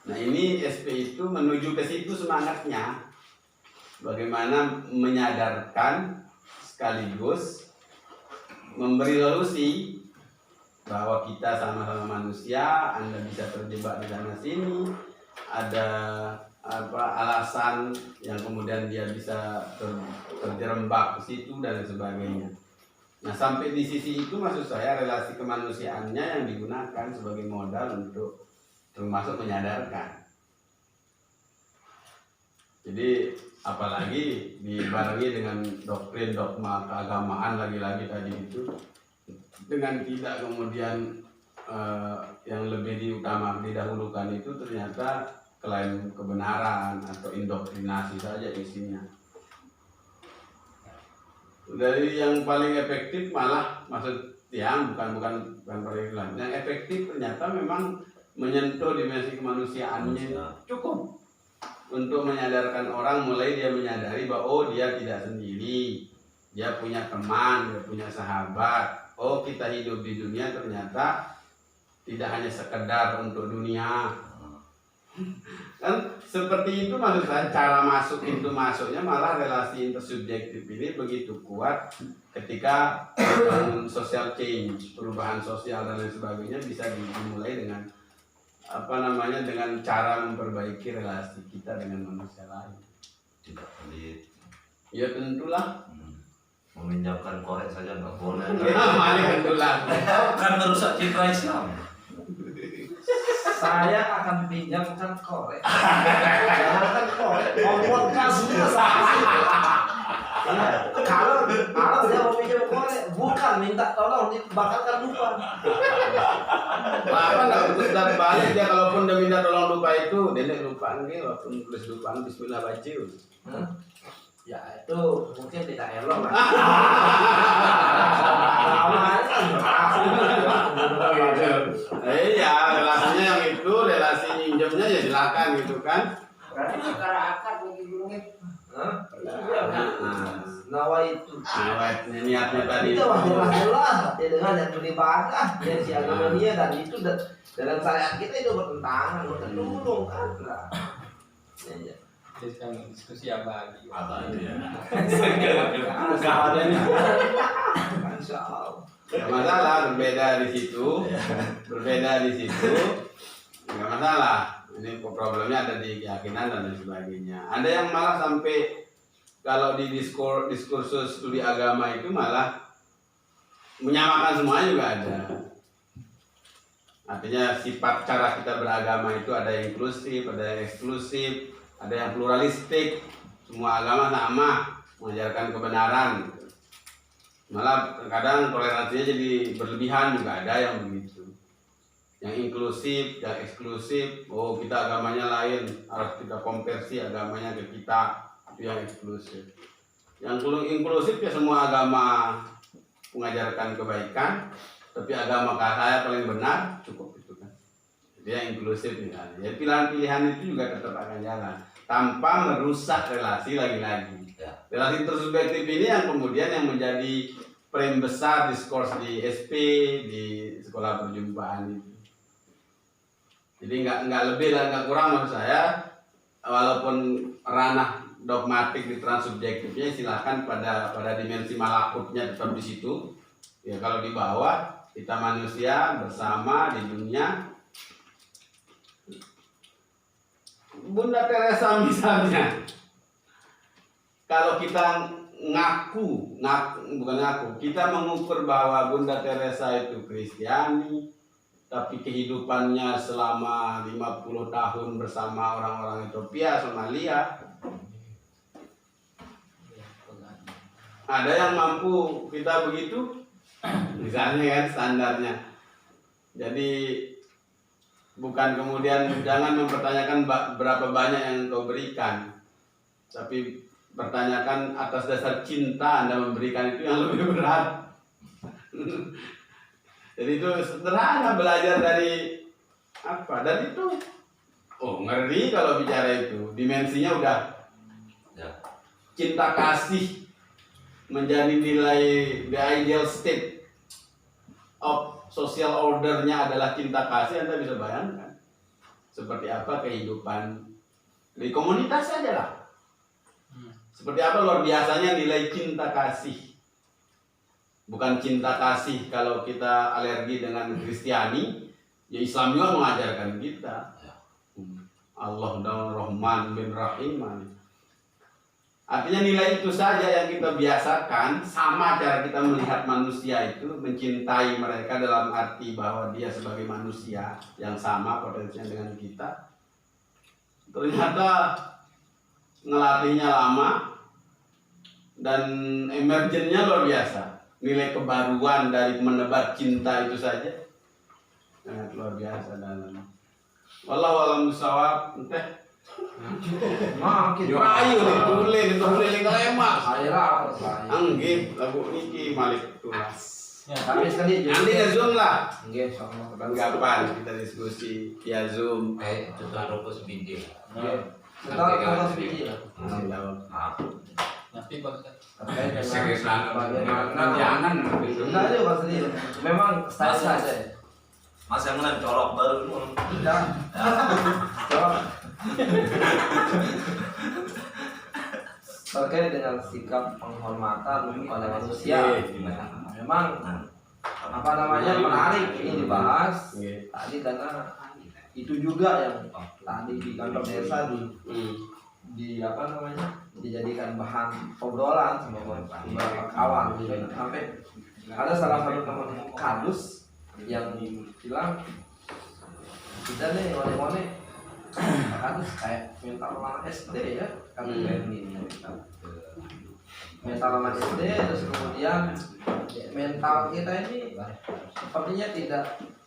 Nah ini SP itu menuju ke situ semangatnya. Bagaimana menyadarkan sekaligus memberi solusi bahwa kita sama-sama manusia, Anda bisa terjebak di sana sini, ada alasan yang kemudian dia bisa terjerembab ke situ dan sebagainya. Nah sampai di sisi itu maksud saya relasi kemanusiaannya yang digunakan sebagai modal untuk termasuk menyadarkan. Jadi apalagi dibarengi dengan doktrin dogma keagamaan lagi-lagi tadi itu, dengan tidak kemudian yang lebih diutamakan didahulukan itu ternyata klaim kebenaran atau indoktrinasi saja isinya. Dari yang paling efektif malah maksud yang bukan paling lain. Yang efektif ternyata memang menyentuh dimensi kemanusiaannya cukup untuk menyadarkan orang, mulai dia menyadari bahwa oh dia tidak sendiri, dia punya teman, dia punya sahabat. Oh kita hidup di dunia ternyata tidak hanya sekedar untuk dunia. Kan seperti itu maksud saya, cara masuk pintu masuknya malah relasi intersubjektif ini begitu kuat ketika social change, perubahan sosial dan lain sebagainya bisa dimulai dengan dengan cara memperbaiki relasi kita dengan manusia lain. Tidak pelit. Ya tentulah. Meminjamkan korek saja nggak boleh. Tentulah. Kan merusak citra Islam. Saya akan pinjamkan korek. Jangankan korek, ngomongkan semua. Kalau dia mau pinjam korek, bukan minta tolong, dibakalkan lupa. Apa nggak usah balik dia, kalaupun dia minta tolong lupa itu, dia lupa nih, walaupun tulis lupa Bismillah baca. Ya itu mungkin tidak elok lah. Iya, relasinya yang itu, relasi minjemnya ya silakan gitu kan. Karena akad lagi dulu nih. Nawa itu. Niatnya tadi. Itu jelas dia dengan yang beribadah, dia siaga dia dan itu dalam syariat kita itu bertentangan, bertolong kan. Jadi sekarang diskusi apa lagi? Apa itu ya? Enggak ada nih. Insya Allah. Enggak masalah, berbeda di situ. Enggak masalah. Ini problemnya ada di keyakinan dan lain sebagainya. Ada yang malah sampai kalau di diskursus studi agama itu malah menyamakan semuanya juga ada. Artinya sifat cara kita beragama itu ada yang inklusif, ada yang eksklusif, ada yang pluralistik. Semua agama sama, mengajarkan kebenaran. Malah terkadang toleransinya jadi berlebihan juga ada yang begitu. Yang inklusif, yang eksklusif, oh kita agamanya lain, harus kita konversi agamanya ke kita, itu yang eksklusif. Yang inklusif ya semua agama mengajarkan kebaikan, tapi agama saya paling benar, cukup itu kan. Jadi yang inklusif misalnya, ya pilihan-pilihan itu juga tetap akan jalan, tanpa merusak relasi lagi-lagi. Relasi intersubjektif ini yang kemudian yang menjadi frame besar diskurs di SP, di sekolah perjumpaan itu. Jadi nggak lebih dan nggak kurang maksud saya, walaupun ranah dogmatik di transsubjektifnya silahkan pada dimensi malakutnya tetap di situ. Ya kalau di bawah kita manusia bersama di dunia. Bunda Teresa misalnya, kalau kita kita mengukur bahwa Bunda Teresa itu Kristiani, tapi kehidupannya selama 50 tahun bersama orang-orang Ethiopia, Somalia. Ada yang mampu kita begitu? Misalnya kan standarnya. Jadi bukan kemudian jangan mempertanyakan berapa banyak yang kau berikan, tapi pertanyakan atas dasar cinta Anda memberikan itu yang lebih berat. Jadi itu sederhana belajar dari apa? Dan itu ngeri kalau bicara itu. Dimensinya udah cinta kasih menjadi nilai the ideal state of social ordernya adalah cinta kasih, Anda bisa bayangkan seperti apa kehidupan di komunitas saja lah. Seperti apa luar biasanya nilai cinta kasih. Bukan cinta kasih kalau kita alergi dengan Kristiani, ya Islam juga mengajarkan kita. Allah dan Rahman bin Rahim. Artinya nilai itu saja yang kita biasakan, sama cara kita melihat manusia itu, mencintai mereka dalam arti bahwa dia sebagai manusia yang sama potensinya dengan kita. Ternyata ngelatihnya lama dan emergennya luar biasa. Nilai kebaruan dari menebar cinta itu saja sangat luar biasa dalam. Wallahu a'lam bishawab. Entah. Makin Ayo ditulis lemak. saya saya. Anggih lagu niki Malik tulas. Kami sekali Nanti ya Zoom lah. Nggih, sama Tanggapan kita diskusi via Zoom. Itu taruh ke video. Kita fokus video lah. Masih jawab. Nanti bakal Terkait dengan Serius banget. bagaimana Jangan. enggak ada Pak Sri. Memang style saja. Mas yang mana colok baru dulu. Tidak. Coba. Terkait dengan sikap penghormatan pada manusia. Memang apa namanya menarik ini dibahas tadi karena itu juga yang tadi di kantor desa di apa namanya dijadikan bahan obrolan sama beberapa kawan gitu. Sampai ada salah satu teman kardus yang bilang kita nih ngone-ngone kardus kayak mental anak SD ya kami ini mental anak SD, terus kemudian mental kita ini sepertinya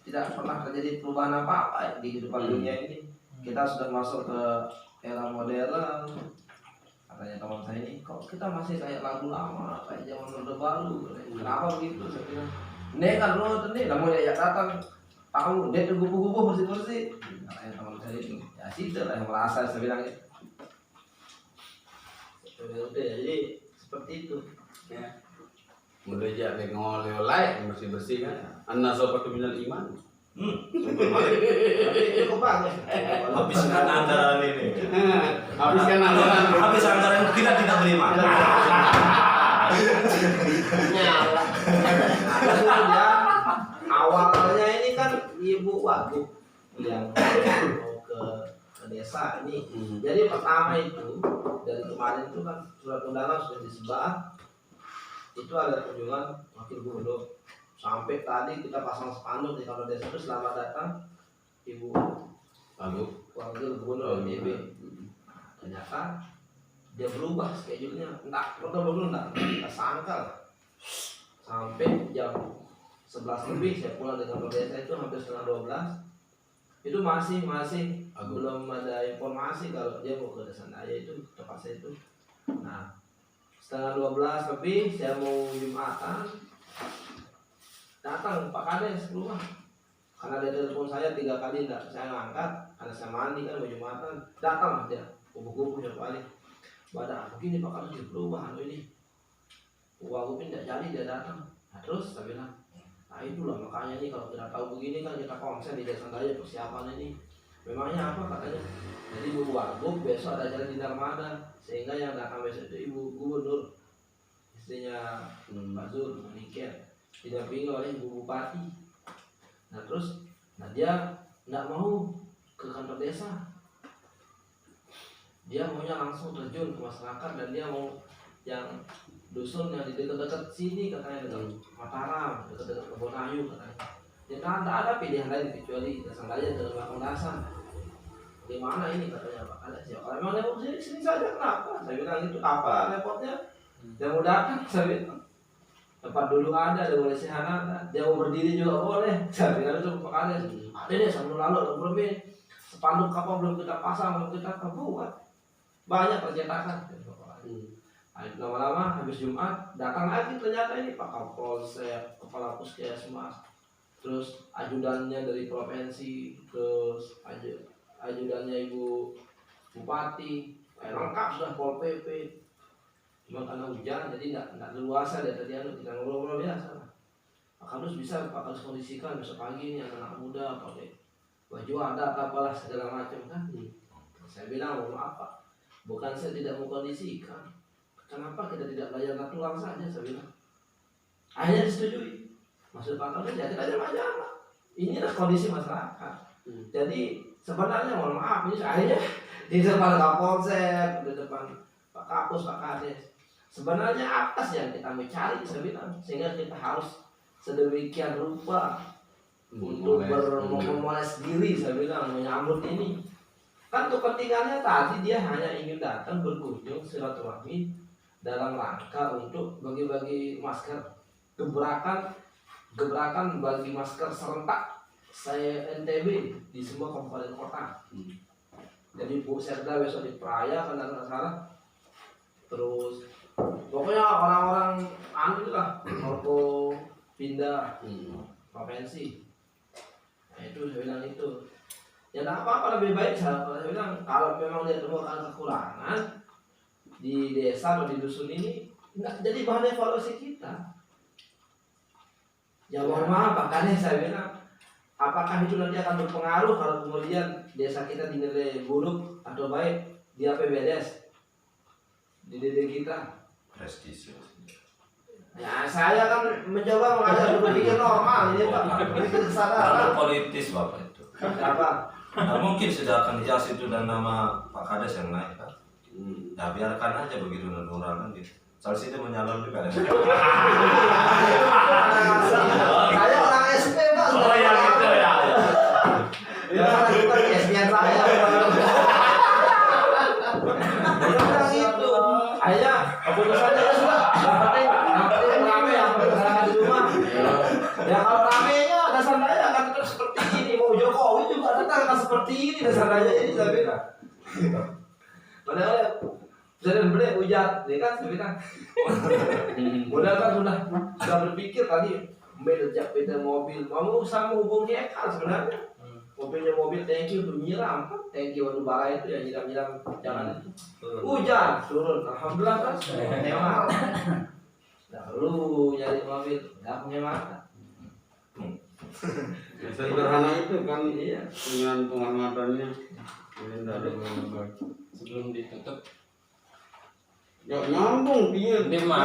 tidak pernah terjadi perubahan apa-apa di kehidupan dunia ini. Kita sudah masuk ke era modern. Katanya teman saya ini, kok kita masih kayak lagu lama, kayak zaman Orde Baru. Kenapa begitu? Saya bilang, "Nek kan lo nih, namun ya datang tahu, nek gugup-gugup bersih-bersih." Katanya teman saya ini, ya sih lah yang merasa saya bilang gitu. Jadi seperti itu. Ya. Mudah aja ngoleh oleh bersih-bersih kan. Anna sopatu minal iman. Tapi cukup bagus. Habiskan anggaran ini. Habiskan anggaran. Habis anggaran kita tidak terima. Nyala. Ya, awalnya ini kan Ibu Wagub yang mau ke desa ini. Jadi pertama itu dari kemarin itu kan surat undangan sudah disebar. Itu ada kunjungan wakil gubernur. Sampai tadi kita pasang spanduk di kantor desa itu selamat datang Ibu wakil gubernur NTB. Ternyata dia berubah schedule-nya, entah betul enggak sangka lah. Sampai jam 11 lebih saya pulang dari kantor desa itu hampir setengah 12. Itu masih belum ada informasi kalau dia mau ke desa Daya itu tempat saya itu. Nah, setengah 12 lebih saya mau Jumatan. Datang Pak Kades keluar karena dia telepon saya 3 kali enggak saya ngangkat karena saya mandi kan mau Jumatan. Datang dia kubu-kubu yang paling badan begini Pak Kades dia keluar ini uang tidak jadi dia datang. Nah, terus saya bilang nah itulah makanya nih kalau kita tahu begini kan kita konsen di desa Daya persiapan ini memangnya apa katanya. Jadi Bu Wagub besok ada jalan di Narmada sehingga yang datang besok itu Ibu Gubernur istrinya Pak Zul menikah didampingi oleh Ibu Bupati. Nah terus, dia nggak mau ke kantor desa, dia maunya langsung terjun ke masyarakat dan dia mau yang dusun yang di dekat-dekat sini katanya dekat Mataram, dekat-dekat Kebonayu katanya. Dia kan tak ada pilihan lain kecuali desa Daya dalam belakang dasar. Di mana ini katanya Pak ada siapa? Kalau memang repot sini saja kenapa? Saya bilang itu apa repotnya? Dia mau datang, saya bilang. Tempat dulu ada boleh sehat dia mau berdiri juga boleh. Saya bilang itu Pak Kades. Ada deh sebelum lalu belum ini spanduk kapal belum kita pasang belum kita buat banyak percetakan. Lama-lama habis Jumat datang lagi ternyata ini Pak Kapolsek, Kepala Puskesmas, terus ajudannya dari provinsi, terus ajudannya Ibu Bupati, lengkap sudah Pol PP. Cuma karena hujan jadi nggak leluasa dia tadi kita ngobrol-ngobrol biasa lah. Pak Kardus bisa Pak Kardus kondisikan besok pagi ini anak muda pakai baju adat apalah segala macam kan. Saya bilang mohon maaf Pak, bukan saya tidak mau kondisikan. Kenapa kita tidak bayar tulang saja, saya bilang. Akhirnya disetujui. Maksud Pak Kardus ya kita aja Pak. Inilah kondisi masyarakat. Jadi sebenarnya mohon maaf ini akhirnya di depan Kapolsek, di depan Pak Kapus, Pak Kades. Sebenarnya apa sih yang kita mau cari, saya bilang, sehingga kita harus sedemikian rupa untuk memoles diri, saya bilang, menyambut ini. Kan kepentingannya tadi dia hanya ingin datang berkunjung silaturahmi dalam rangka untuk bagi-bagi masker, gebrakan bagi masker serentak saya NTB di semua kabupaten kota. Jadi Bu Serda besok di Peraya kan nggak salah. Terus pokoknya orang-orang anu lah mau pindah provinsi. Nah, itu saya bilang itu. Ya tak apa-apa, lebih baik saya bilang kalau memang dia temukan kekurangan di desa atau di dusun ini nggak jadi bahan evaluasi kita. Ya mohon maaf makanya saya bilang apakah itu nanti akan berpengaruh kalau kemudian desa kita dinilai buruk atau baik di APBDes di DD kita. Prestis. Ya saya kan mencoba mengajak berpikir normal ini Pak, berpikir kesadaran. Kalau politis Bapak itu. Apa? Nah, mungkin sudah akan dijas itu dan nama Pak Kades yang naik kan. Ya biarkan aja begitu natural kan gitu. Soal situ menyalon juga. Saya orang SP Pak. Oh ya gitu ya. Ya kita SPN saya. Orang itu. Akhirnya keputusannya ya sudah. Yang rame yang bergerak di rumah. Ya kalau ramenya dasar saya akan tetap seperti ini. Mau Jokowi juga tetap akan seperti ini dasar saya jadi saya bilang. Padahal presiden beli hujan, ya kan saya bilang. Modal kan sudah berpikir tadi beda mobil, kamu sama hubungi Eka sebenarnya. Mobilnya mobil tangki untuk nyiram kan, tangki waktu bara itu ya nyiram jangan itu. Hujan turun, alhamdulillah kan hemat. Nah lu nyari mobil nggak punya mata. Sederhana itu kan Iya. pengamatannya. Sebelum ditutup Ya nyambung dia. dia mah